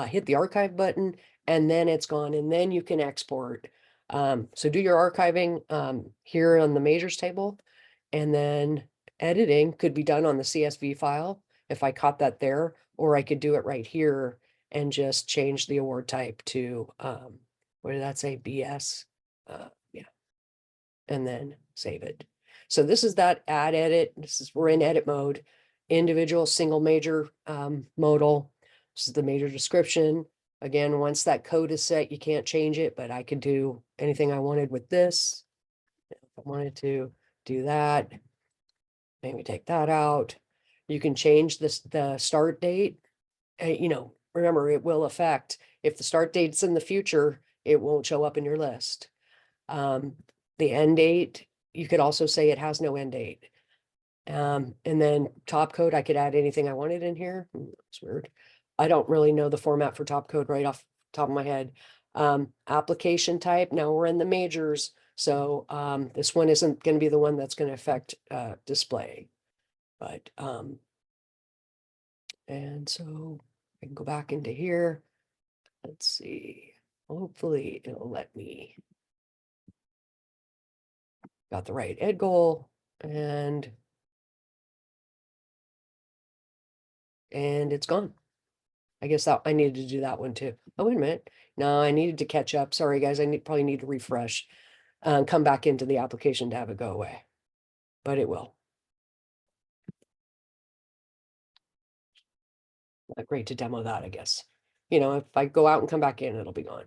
hit the archive button and then it's gone, and then you can export. So do your archiving here on the majors table, and then editing could be done on the CSV file if I caught that there, or I could do it right here and just change the award type to, what did that say? BS. Yeah. And then save it. So this is that add edit. We're in edit mode, individual single major modal. This is the major description. Again, once that code is set, you can't change it, but I could do anything I wanted with this. If I wanted to do that, maybe take that out. You can change the start date. Remember, it will affect if the start date's in the future, it won't show up in your list. The end date, you could also say it has no end date. And then top code, I could add anything I wanted in here. It's weird. I don't really know the format for top code right off the top of my head. Application type, now we're in the majors. So this one isn't going to be the one that's going to affect display. But and so I can go back into here. Let's see. Hopefully it'll let me. Got the right ed goal and it's gone. I guess that I needed to do that one too. Oh, wait a minute. No, I needed to catch up. Sorry, guys. I probably need to refresh and come back into the application to have it go away, but it will. Not great to demo that, I guess. you know, if I go out and come back in, it'll be gone.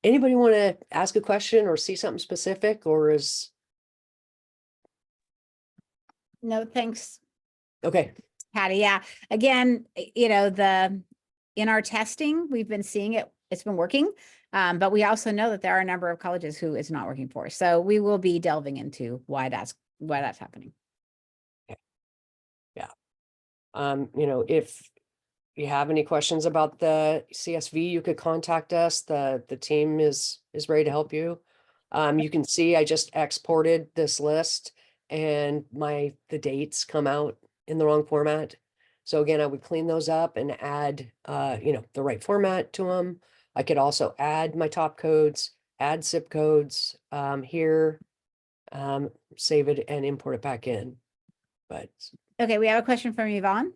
Anybody want to ask a question or see something specific, or is, No, thanks, okay, Patty. Yeah, again, you know, in our testing, we've been seeing it, it's been working. But we also know that there are a number of colleges who it's not working for. So we will be delving into why that's happening. you know, if you have any questions about the CSV, you could contact us. The team is ready to help you. You can see I just exported this list and the dates come out in the wrong format. So again, I would clean those up and add, you know, the right format to them. I could also add my top codes, add zip codes, here, save it and import it back in. But Okay, we have a question from Yvonne.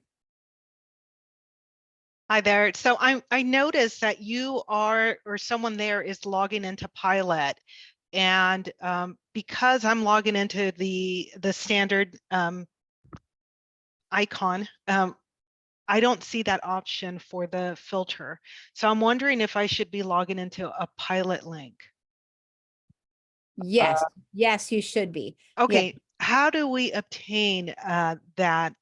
Hi there. So I noticed that you are, or someone there is logging into Pilot. And because I'm logging into the standard icon, I don't see that option for the filter. So I'm wondering if I should be logging into a Pilot link. Yes, yes, you should be. Okay, how do we obtain that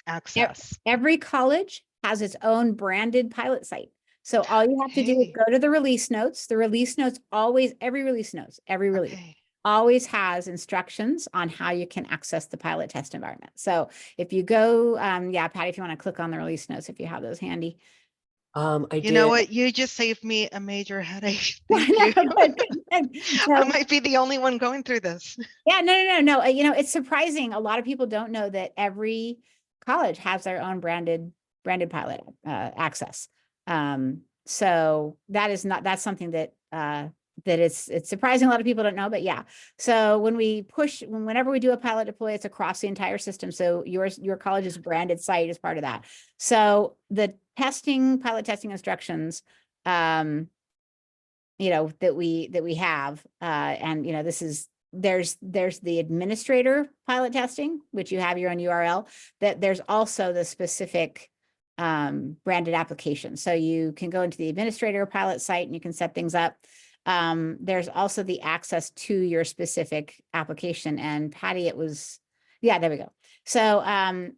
access? Every college has its own branded Pilot site. So all you have to do is Okay. go to the release notes. The release notes always, every release Okay. always has instructions on how you can access the Pilot test environment. So if you go, yeah, Patty, if you want to click on the release notes, if you have those handy. I You did. know what? You just saved me a major headache. I Thank you. know, but- I so- might be the only one going through this. Yeah, no. You know, it's surprising. A lot of people don't know that every college has their own branded Pilot access. So that's something that it's surprising a lot of people don't know, but yeah. So whenever we do a Pilot deploy, it's across the entire system. So your college's branded site is part of that. So the Pilot testing instructions, you know, that we have, and you know, there's the administrator Pilot testing, which you have your own URL, that there's also the specific branded application. So you can go into the administrator Pilot site and you can set things up. There's also the access to your specific application, and Patty, yeah, there we go. So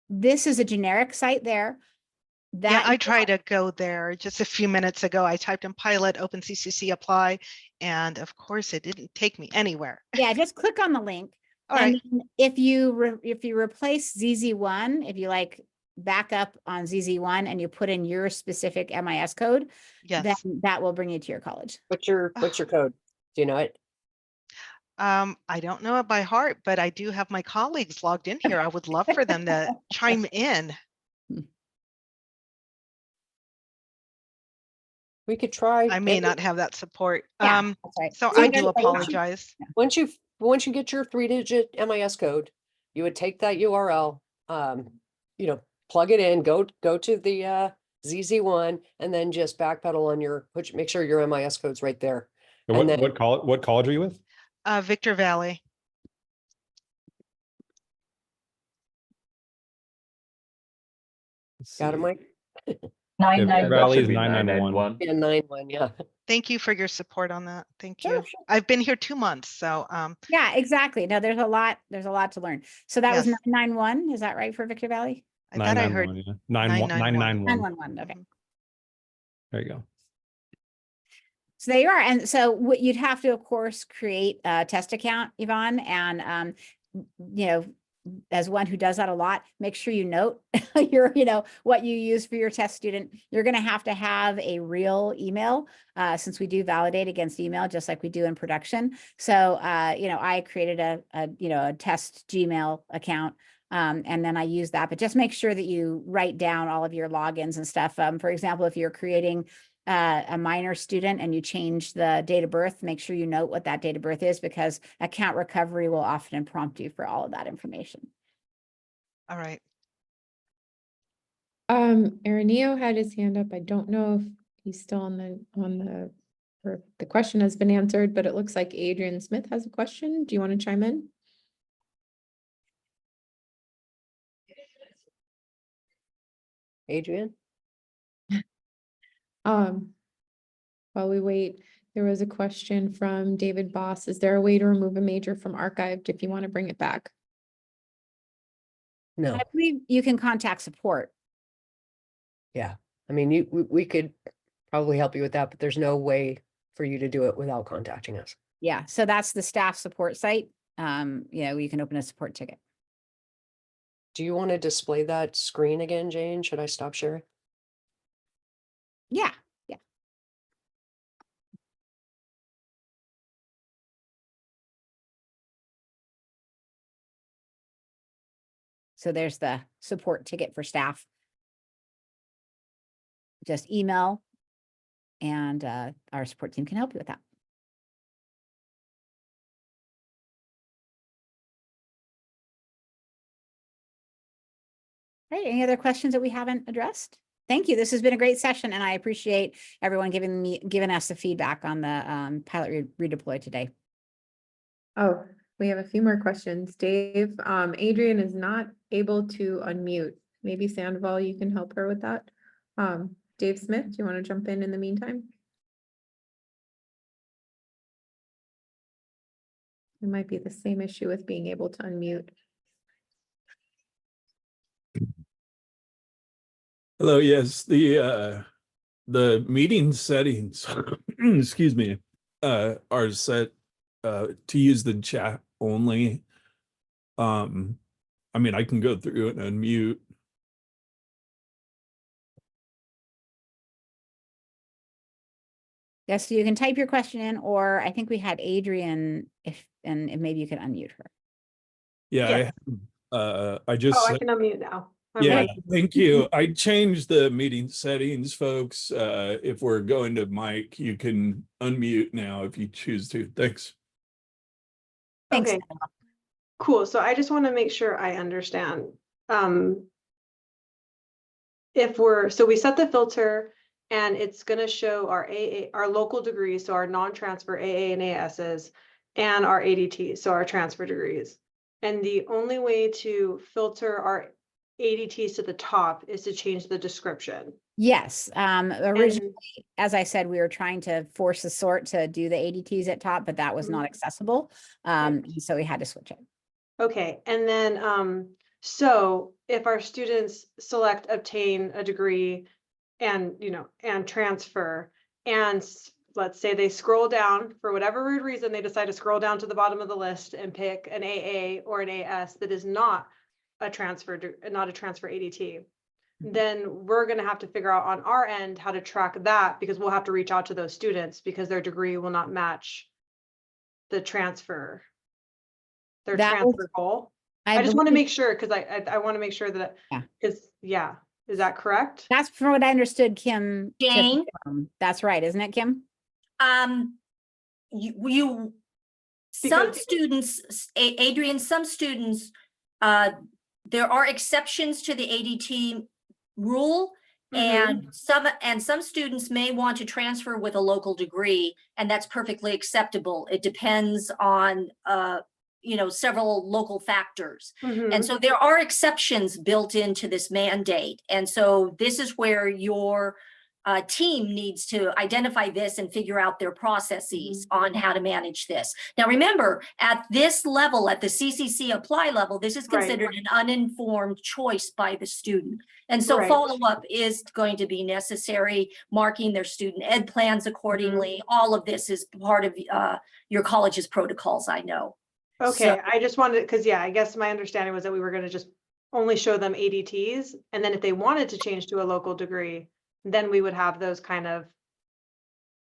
this is a generic site there. Yeah, I tried to go there just a few minutes ago. I typed in Pilot, open CCCApply, and of course it didn't take me anywhere. Yeah, just click on the link. All And right. then if you replace ZZ1, if you like back up on ZZ1 and you put in your specific MIS code, then Yes. that will bring you to your college. What's your code? Do you know it? I don't know it by heart, but I do have my colleagues logged in here. I would love for them to chime in. We could try. I may not have that support. Yeah, that's right. So So I you do gotta- apologize. Once you get your 3-digit MIS code, you would take that URL, you know, plug it in, go to the ZZ1, and then just backpedal on make sure your MIS code's right there. And And then- what college are you with? Victor Valley. Let's Got it, see. Mike? Yeah, 991. Valley is That should be 991. Yeah, 9-1, yeah. Thank you for your support on that. Thank Sure, you. sure. I've been here 2 months, so Yeah, exactly. No, there's a lot to learn. So that was Yes. 991, is that right for Victor Valley? I thought I heard 991, yeah. 991. 911, okay. There you go. So there you are. And so what you'd have to, of course, create a test account, Yvonne, and you know, as one who does that a lot, make sure you note what you use for your test student. You're going to have a real email, since we do validate against email, just like we do in production. So, you know, I created a test Gmail account, and then I use that, but just make sure that you write down all of your logins and stuff. For example, if you're creating a minor student and you change the date of birth, make sure you note what that date of birth is, because account recovery will often prompt you for all of that information. all right. Araneo had his hand up. I don't know if he's still or the question has been answered, but it looks like Adrian Smith has a question. Do you want to chime in? Adrian? While we wait, there was a question from David Boss. Is there a way to remove a major from archived if you want to bring it back? No, I believe you can contact support. yeah. I mean, we could probably help you with that, but there's no way for you to do it without contacting us. Yeah, so that's the staff support site. You can open a support ticket. Do you want to display that screen again, Jane? Should I stop sharing? Yeah. So there's the support ticket for staff. Just email and our support team can help you with that. Right, any other questions that we haven't addressed? Thank you. This has been a great session and I appreciate everyone giving us the feedback on the pilot redeploy today. Oh, we have a few more questions. Dave, Adrian is not able to unmute. Maybe Sandoval, you can help her with that. Dave Smith, do you want to jump in the meantime? It might be the same issue with being able to unmute. Hello, yes, the meeting settings, excuse me, are set to use the chat only. I mean, I can go through and unmute. Yes, so you can type your question in, or I think we had Adrian, if maybe you could unmute her. Yeah, Yes. I just I can unmute now. yeah, Okay. thank you. I changed the meeting settings, folks. If we're going to mic, you can unmute now if you choose to. Thanks. Thanks. Okay. Cool. So I just want to make sure I understand. So we set the filter and it's going to show our AA, our local degrees, so our non-transfer AA and ASs, and our ADT, so our transfer degrees. And the only way to filter our ADTs to the top is to change the description. Yes, originally, as I said, we were trying to force the sort to do the ADTs at top, but that was not accessible. So we had to switch it. Okay, and then so if our students select obtain a degree and and transfer, and let's say they scroll down for whatever weird reason, they decide to scroll down to the bottom of the list and pick an AA or an AS that is not a transfer ADT, then we're going to have to figure out on our end how to track that, because we'll have to reach out to those students because their degree will not match the transfer. Their transfer goal. I just want to make sure, because I want to make sure that, because is that correct? That's from what I understood, Kim. Jane? That's right, isn't it, Kim? Some students, Adrian, some students, there are exceptions to the ADT rule. And some students may want to transfer with a local degree, and that's perfectly acceptable. It depends on several local factors. And so there are exceptions built into this mandate. And so this is where your team needs to identify this and figure out their processes on how to manage this. Now, remember, at this level, at the CCCApply level, this is considered an uninformed choice by the student. And so follow-up is going to be necessary, marking their student ed plans accordingly. All of this is part of your college's protocols, I know. Okay, So, I just wanted, because I guess my understanding was that we were going to just only show them ADTs, and then if they wanted to change to a local degree, then we would have those kind of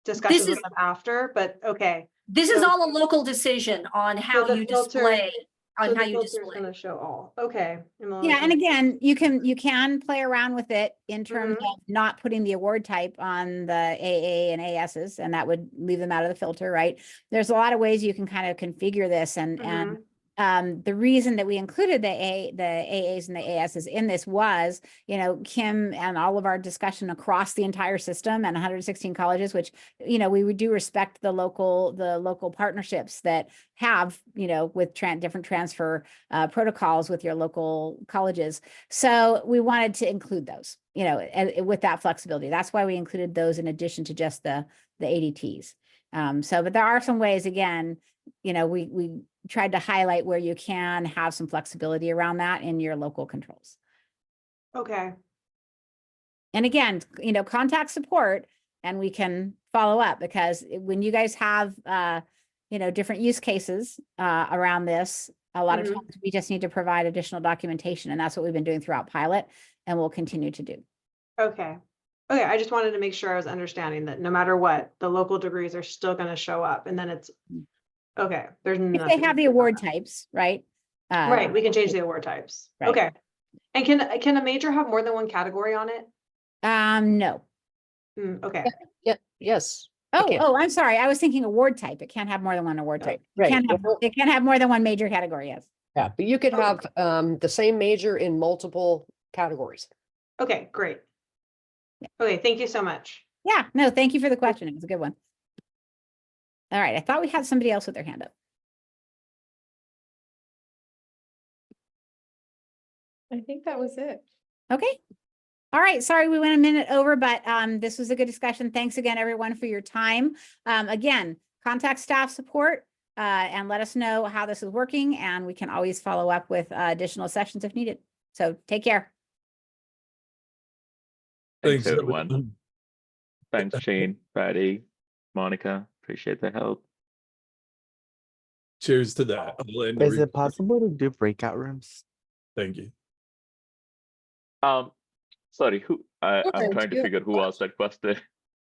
discussions with them after. But okay, this is all a local decision on how you display. On how you display. Going to show all. Okay. Yeah, and again, you can play around with it in terms of not putting the award type on the AA and ASs, and that would leave them out of the filter, right? There's a lot of ways you can kind of configure this, and the reason that we included the AAs and the ASs in this was, you know, Kim and all of our discussion across the entire system and 116 colleges, which, you know, we do respect the local partnerships that have, you know, with different transfer protocols with your local colleges. So we wanted to include those, you know, with that flexibility. That's why we included those in addition to just the ADTs. But there are some ways, again, you know, we tried to highlight where you can have some flexibility around that in your local controls. Okay. And again, you know, contact support and we can follow up, because when you guys have, you know, different use cases around this, a lot of Mhm. times we just need to provide additional documentation, and that's what we've been doing throughout pilot and we'll continue to do. Okay. Okay, I just wanted to make sure I was understanding that no matter what, the local degrees are still gonna show up, and then it's, okay, there's If nothing. they have the award types, right? Right, we can change the award types. Right. Okay. And can a major have more than one category on it? No. Okay, Yeah, yes. it can. I'm sorry. I was thinking award type. It can't have more than one award type. right. It can have more than one major category, yes. Yeah, but you could have the same major in multiple categories. okay, great. Okay, thank you so much. Yeah, no, thank you for the question. It was a good one. All right, I thought we had somebody else with their hand up. I think that was it. Okay. All right, sorry we went a minute over, but this was a good discussion. Thanks again, everyone, for your time. Again, contact staff support and let us know how this is working, and we can always follow up with additional sessions if needed. So take care. Thanks, everyone. Thanks, Shane, Patty, Monica. Appreciate the help. Cheers to that. I'll end the Is it recording. possible to do breakout rooms? Thank you. Sorry, I'm Okay, trying to you- figure who asked that question.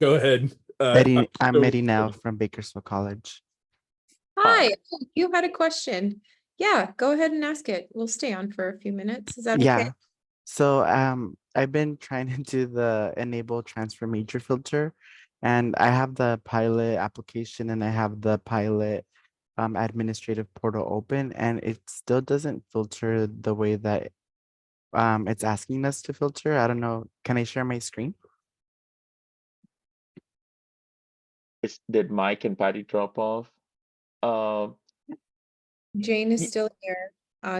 Go ahead. I'm so- Medi now from Bakersfield College. Hi, you had a question. Yeah, go ahead and ask it. We'll stay on for a few minutes. Is that okay? Yeah. So I've been trying to do the enable transfer major filter, and I have the pilot application and I have the pilot administrative portal open, and it still doesn't filter the way that it's asking us to filter. I don't know. Can I share my screen? Did Mike and Patty drop off? Jane is Ye- still here.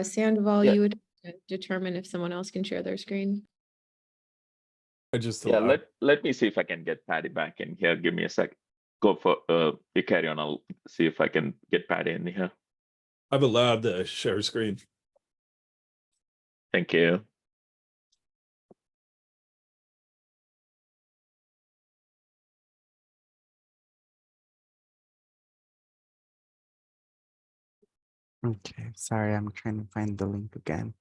Sandoval, Yeah. you would determine if someone else can share their screen. I just Yeah, allowed. let me see if I can get Patty back in here. Give me a sec. Go for you carry on. I'll see if I can get Patty in here. I've allowed the share screen. Thank you. Okay, sorry, I'm trying to find the link again.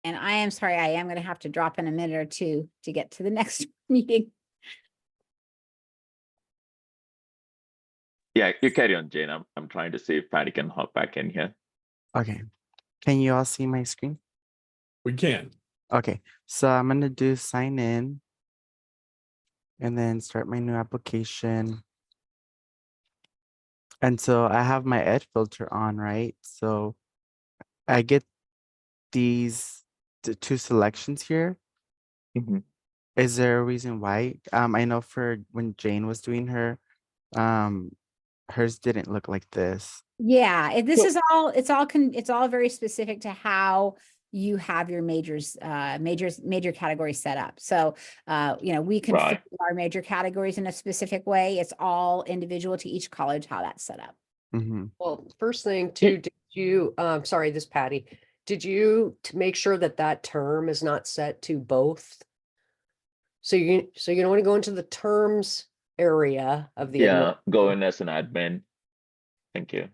And I am sorry, I am going to have to drop in a minute or two to get to the next meeting. Yeah, you carry on, Jane. I'm trying to see if Patty can hop back in here. Okay, can you all see my screen? We can. Okay, so I'm gonna do sign in and then start my new application. And so I have my ed filter on, right? So I get the two selections here. Mhm. Is there a reason why? I know for when Jane was doing her, hers didn't look like this. Yeah, this is all, it's all very specific to how you have your major categories set up. So, you know, we configure Right. our major categories in a specific way. It's all individual to each college, how that's set up. Mhm. Well, first thing too, did you, sorry, this is Patty. Did you to make sure that that term is not set to both? So you don't want to go into the terms area of the. Yeah, go in as an admin. Thank you.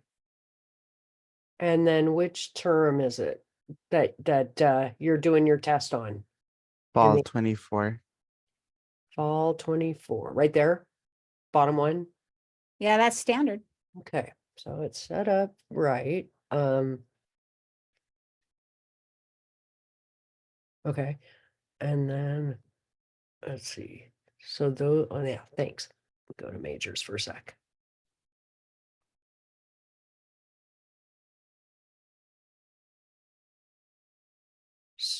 And then which term is it that you're doing your test on? Fall the- 24. Fall 24, right there, bottom one. Yeah, that's standard. Okay, so it's set up right. Okay, and then let's see. So those, oh yeah, thanks. Go to majors for a sec.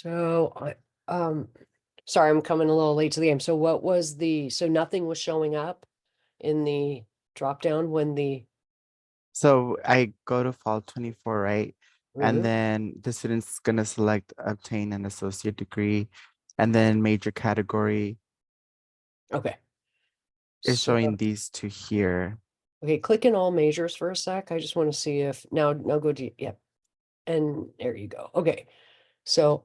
So sorry, I'm coming a little late to the game. So what was so nothing was showing up in the drop down when So I go to fall 24, right? And Mhm. then the student's gonna select obtain an associate degree, and then major category Okay. is So, showing these two here. okay, click in all majors for a sec. I just want to see if now go to, yep. And there you go. Okay. So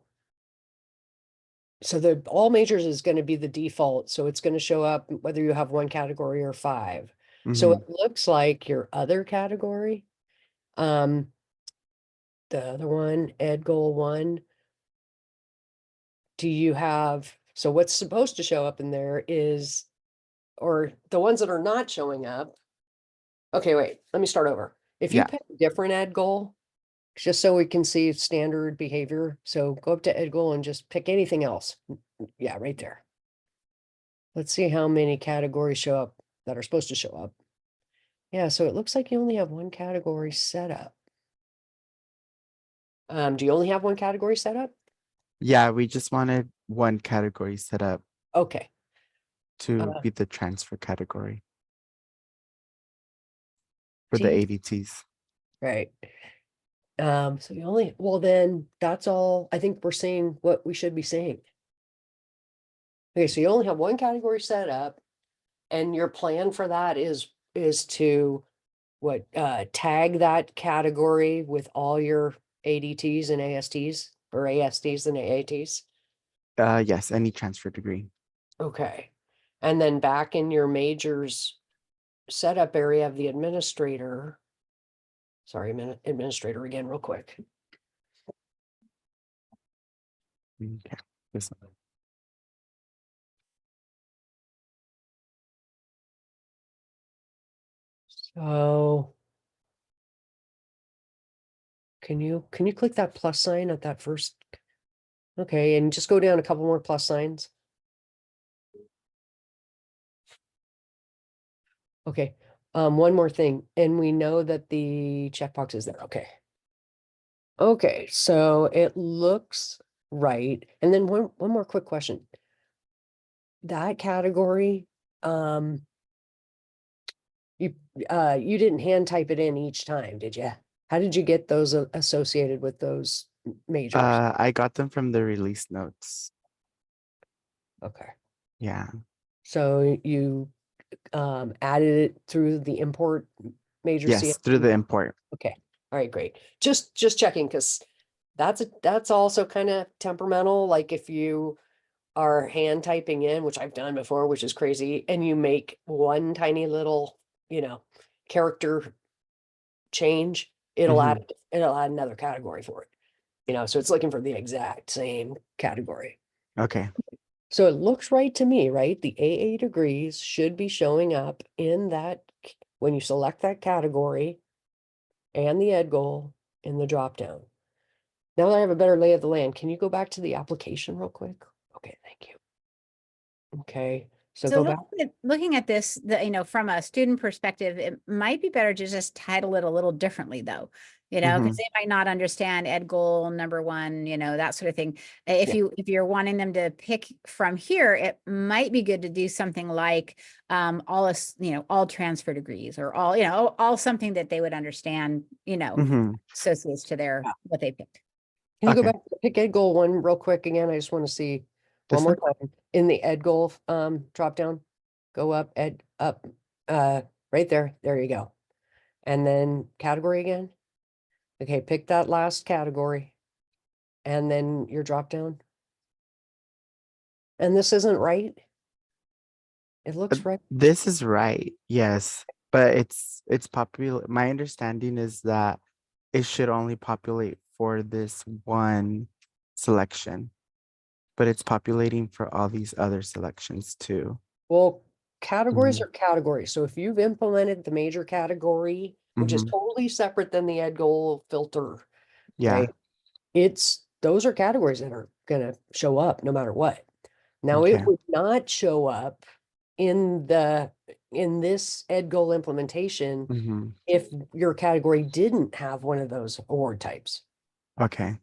the all majors is going to be the default. So it's going to show up whether you have one category or 5. So it Mhm. looks like your other category, the other one, Ed Goal 1, do you have, so what's supposed to show up in there is, or the ones that are not showing up. Okay, wait, let me start over. If you Yeah. pick a different ed goal, just so we can see standard behavior. So go up to ed goal and just pick anything else. Yeah, right there. Let's see how many categories show up that are supposed to show up. Yeah, so it looks like you only have one category set up. Do you only have one category set up? Yeah, we just wanted one category set up Okay. to Uh, be the transfer category for the T- ADTs. Right. So you only, well, then that's all. I think we're seeing what we should be seeing. Okay, so you only have one category set up, and your plan for that is to tag that category with all your ADTs and ASTs, or ASTs and AATs. Yes, any transfer degree. Okay. And then back in your majors setup area of the administrator. Sorry, administrator again, real quick. Okay. This one. So can you click that plus sign at that first? Okay, and just go down a couple more plus signs. Okay, one more thing, and we know that the checkbox is there. Okay. Okay, so it looks right. And then one more quick question. That category, you didn't hand type it in each time, did you? How did you get those associated with those majors? I got them from the release notes. Okay. Yeah. So you added it through the import major Yes, through the CSV? import. Okay, all right, great. Just checking, because that's also kind of temperamental. Like if you are hand typing in, which I've done before, which is crazy, and you make one tiny little, character change, it'll add another category for it. So it's looking for the exact same category. Okay. So it looks right to me, right? The AA degrees should be showing up in that when you select that category and the ed goal in the dropdown. Now that I have a better lay of the land, can you go back to the application real quick? Okay, thank you. Okay, so go back. looking at this, from a student perspective, it might be better to just title it a little differently though. Because they might not understand ed goal number 1, that sort of thing. If you're wanting them to pick from here, it might be good to do something like all transfer degrees, or all something that they would understand, associates to their what they picked. Can you go Okay. back to pick ed goal 1 real quick again? I just want to see one This more one? time in the ed goal drop down. Go up, ed up, right there. There you go. And then category again. Okay, pick that last category. And then your drop down. And this isn't right. It looks right. This is right. Yes. But it's popular. My understanding is that it should only populate for this one selection, but it's populating for all these other selections too. Well, categories Mhm. are categories. So if you've implemented the major category, which is Mhm. totally separate than the ed goal filter, Yeah. right? Those are categories that are gonna show up no matter what. Now, it Okay. would not show up in this ed goal implementation Mhm. if your category didn't have one of those award types. Okay.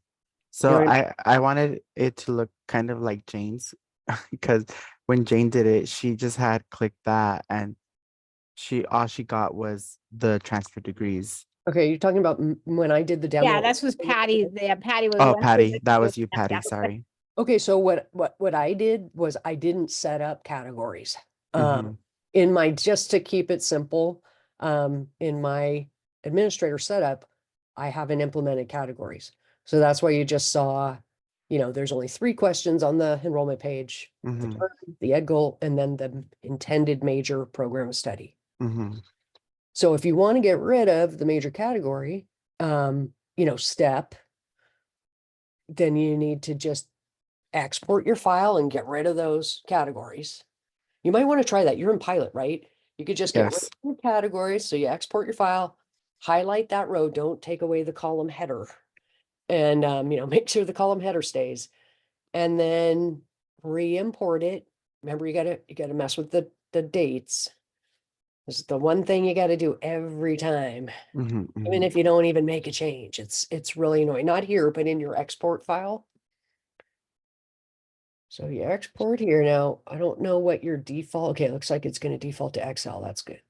So what I wanted it to look kind of like Jane's because when Jane did it, she just had clicked that and all she got was the transfer degrees. Okay, you're talking about when I did the demo. Yeah, this was Patty. Yeah, Patty was. Oh, one Patty, that who- was you, yeah, Patty. yeah. Sorry. Okay, so what I did was I didn't set up categories. Mhm. In my, just to keep it simple, in my administrator setup, I haven't implemented categories. So that's why you just saw, there's only 3 questions on the enrollment page, the Mhm. term, the ed goal, and then the intended major program of study. Mhm. So if you want to get rid of the major category, step, then you need to just export your file and get rid of those categories. You might want to try that. You're in pilot, right? You could just get rid Yes. of the categories. So you export your file, highlight that row, don't take away the column header. And make sure the column header stays. And then re-import it. Remember, you gotta mess with the dates. This is the one thing you gotta do every time. Mhm. Even Mhm. if you don't even make a change. It's really annoying. Not here, but in your export file. So you export here. Now, I don't know what your default, okay, it looks like it's going to default to Excel. That's good.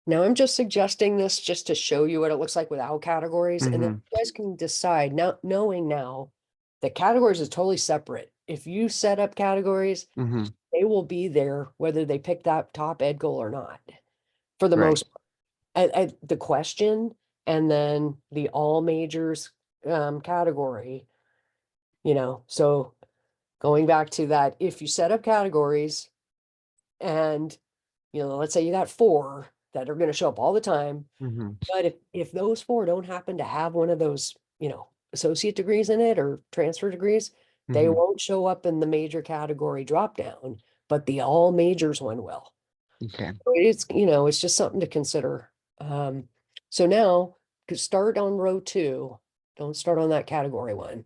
Now I'm just suggesting this just to show you what it looks like without categories. And then you guys can decide now, knowing now that categories is totally separate. If you set up categories, Mhm. they will be there whether they pick that top ed goal or not, for the Right. most part. The question and then the all majors category, so going back to that, if you set up categories and, let's say you got 4 that are going to show up all the time, Mhm. but if those 4 don't happen to have one of those, associate degrees in it or transfer degrees, they Mhm. won't show up in the major category dropdown, but the all majors one will. Okay. So it's just something to consider. So now start on row 2. Don't start on that category one.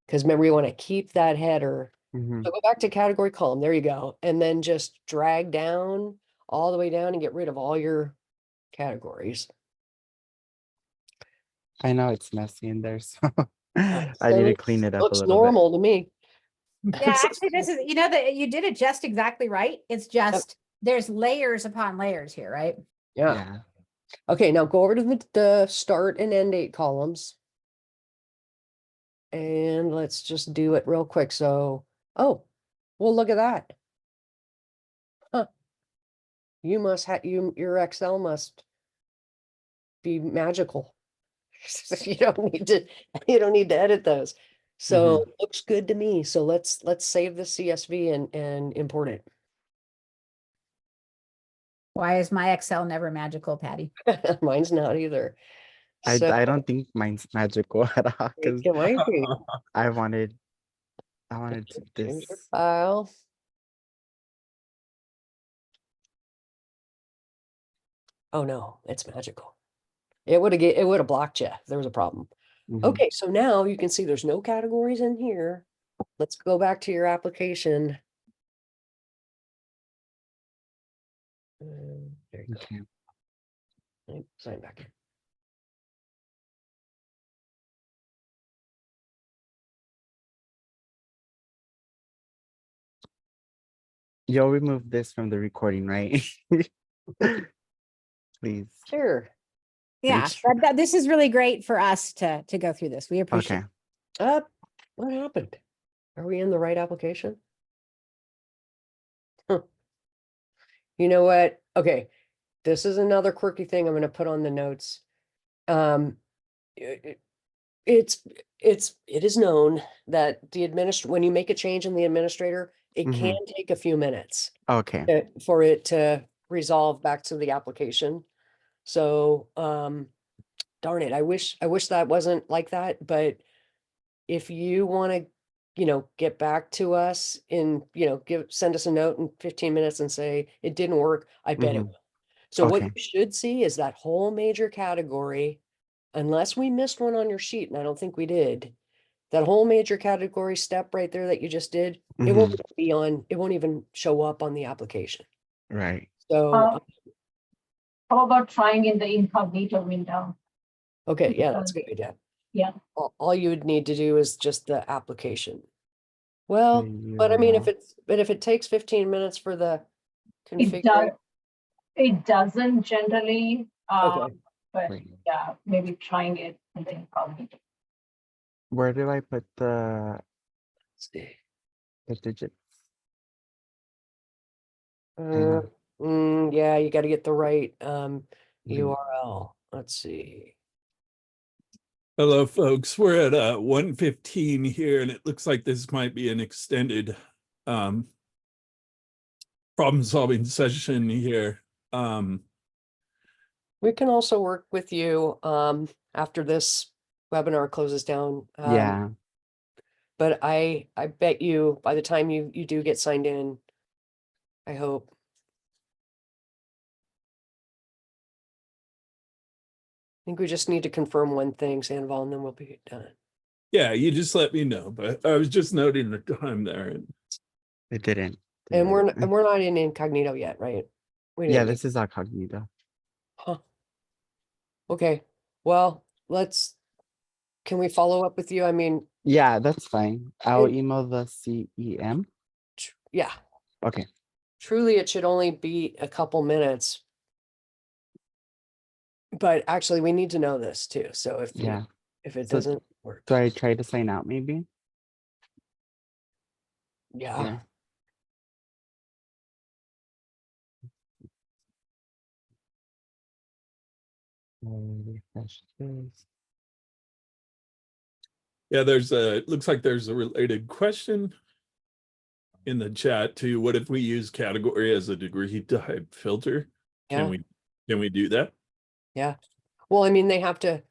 Because remember, you want to keep that header. Mhm. So go back to category column. There you go. And then just drag down all the way down and get rid of all your categories. I know it's messy in there, so I need So to clean it up a looks little bit. normal to me. Yeah, actually, this is, that you did it just exactly right. It's just, there's layers upon layers here, right? Yeah. Yeah. Okay, now go over to the start and end date columns. And let's just do it real quick. So, well, look at that. Huh. You must have, your Excel must be magical. You don't need to edit those. So looks good to me. So let's save the CSV and import it. Why is my Excel never magical, Patty? Mine's not either. So I don't think mine's magical at all because it might be. I wanted to Change your this. file. Oh no, it's magical. It would have blocked you if there was a problem. Mhm. Okay, so now you can see there's no categories in here. Let's go back to your application. There you go. Okay. Sign back in. You'll remove this from the recording, right? Please. Sure. Yeah, sure. this is really great for us to go through this. We appreciate Okay. it. What happened? Are we in the right application? Huh. You know what? Okay, this is another quirky thing I'm going to put on the notes. It is known that when you make a change in the administrator, it can take a few minutes Okay. for it to resolve back to the application. So, darn it, I wish that wasn't like that, but if you want to, get back to us in, send us a note in 15 minutes and say it didn't work, I bet it will. So what Okay. you should see is that whole major category, unless we missed one on your sheet, and I don't think we did, that whole major category step right there that you just did, it won't even show up on the application. Right. So How about trying in the incognito window? Okay, yeah, that's a good idea. Yeah. All you would need to do is just the application. Well, The but I mean, if URL. it takes 15 minutes for the It does. configuration. It doesn't generally, Okay. but Wait, yeah, maybe trying it in the incognito. where do I put Let's see. the digits? Uh, yeah, you got to get the right Mhm. URL. Let's see. Hello, folks. We're at 1:15 here, and it looks like this might be an extended problem-solving session here. We can also work with you after this webinar closes down. Yeah, But I bet you by the time you do get signed in, I hope. I think we just need to confirm one thing, Sandoval, and then we'll be done. Yeah, you just let me know, but I was just noting the time there. And it didn't. And do it. we're not in incognito yet, right? We Yeah, didn't. this is incognito. Huh. Okay, well, can we follow up with you? I mean, Yeah, that's fine. I'll It- email the CEM. yeah, Okay. truly, it should only be a couple minutes. But actually, we need to know this too. So if Yeah. if it So- doesn't work, So I try to sign out maybe? yeah. Yeah. Refresh this. yeah, it looks like there's a related question in the chat to what if we use category as a degree type filter? Yeah. Can we do that? Yeah. Well, I mean, they have to,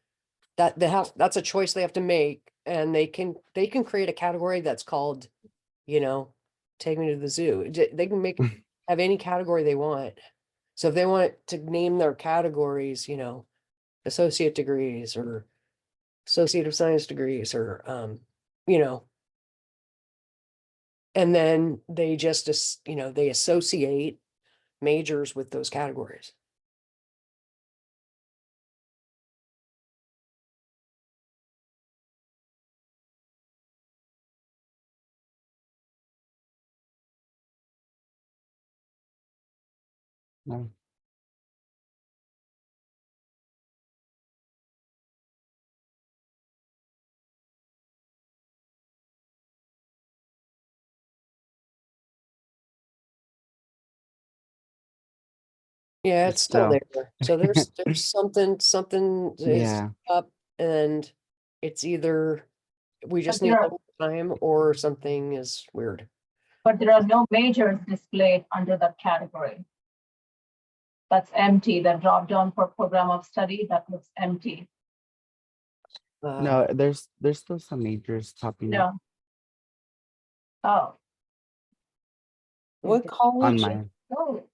that's a choice they have to make, and they can create a category that's called, take me to the zoo. They can have any category they want. So if they want to name their categories, associate degrees or associate of science degrees or, and then they just, they associate majors with those categories. No. Yeah, It's it's still still- there. So there's something is Yeah. up, and it's either we just But need there a are- little time or something is weird. But there are no majors displayed under that category. That's empty. The drop down for program of study, that looks empty. No, there's still some majors popping up No. Oh. What Okay. on college? mine. Oh,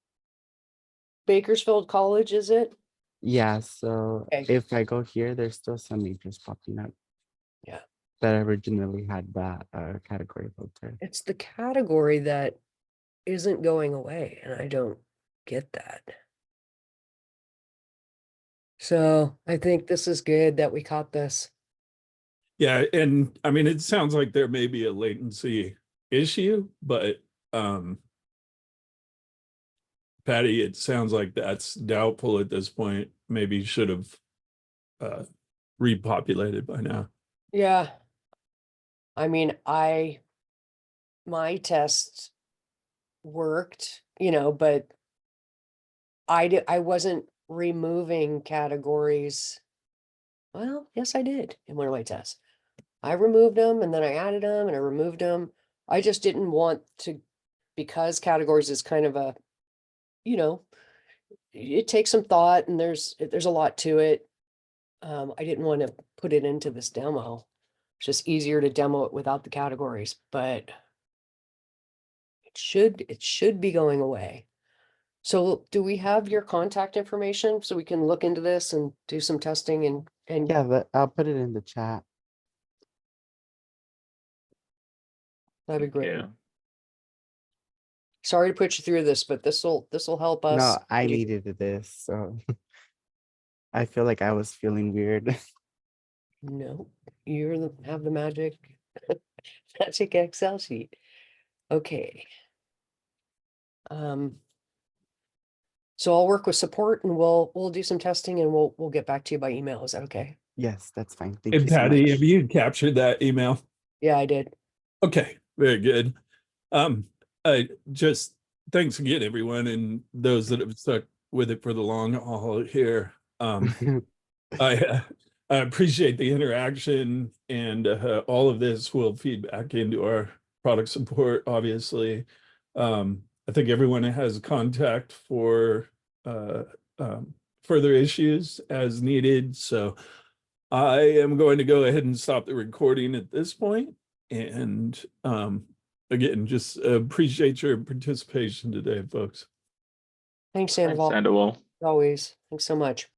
Bakersfield College, is it? Yeah, so Okay. if I go here, there's still some majors popping up. Yeah. That originally had that category filter. It's the category that isn't going away, and I don't get that. So I think this is good that we caught this. Yeah, and I mean, it sounds like there may be a latency issue, but Patty, it sounds like that's doubtful at this point. Maybe should have repopulated by now. Yeah. I mean, my test worked, but I wasn't removing categories. Well, yes, I did in one of my tests. I removed them and then I added them and I removed them. I just didn't want to, because categories is kind of a, it takes some thought and there's a lot to it. I didn't want to put it into this demo. It's just easier to demo it without the categories, but it should be going away. So do we have your contact information so we can look into this and do some testing and Yeah, I'll put it in the chat. that'd be great. Yeah. Sorry to put you through this, but this will help us. No, I You- needed this, so I feel like I was feeling weird. No, have the magic magic Excel sheet. Okay. So I'll work with support and we'll do some testing and we'll get back to you by email. Is that okay? Yes, that's fine. Thank Hey, you so Patty, much. have you captured that email? Yeah, I did. Okay, very good. I just thanks again, everyone, and those that have stuck with it for the long haul here. I appreciate the interaction, and all of this will feed back into our product support, obviously. I think everyone has contact for further issues as needed. So I am going to go ahead and stop the recording at this point. And again, just appreciate your participation today, folks. Thanks, Thanks, Sandoval. Sandoval. Always. Thanks so much.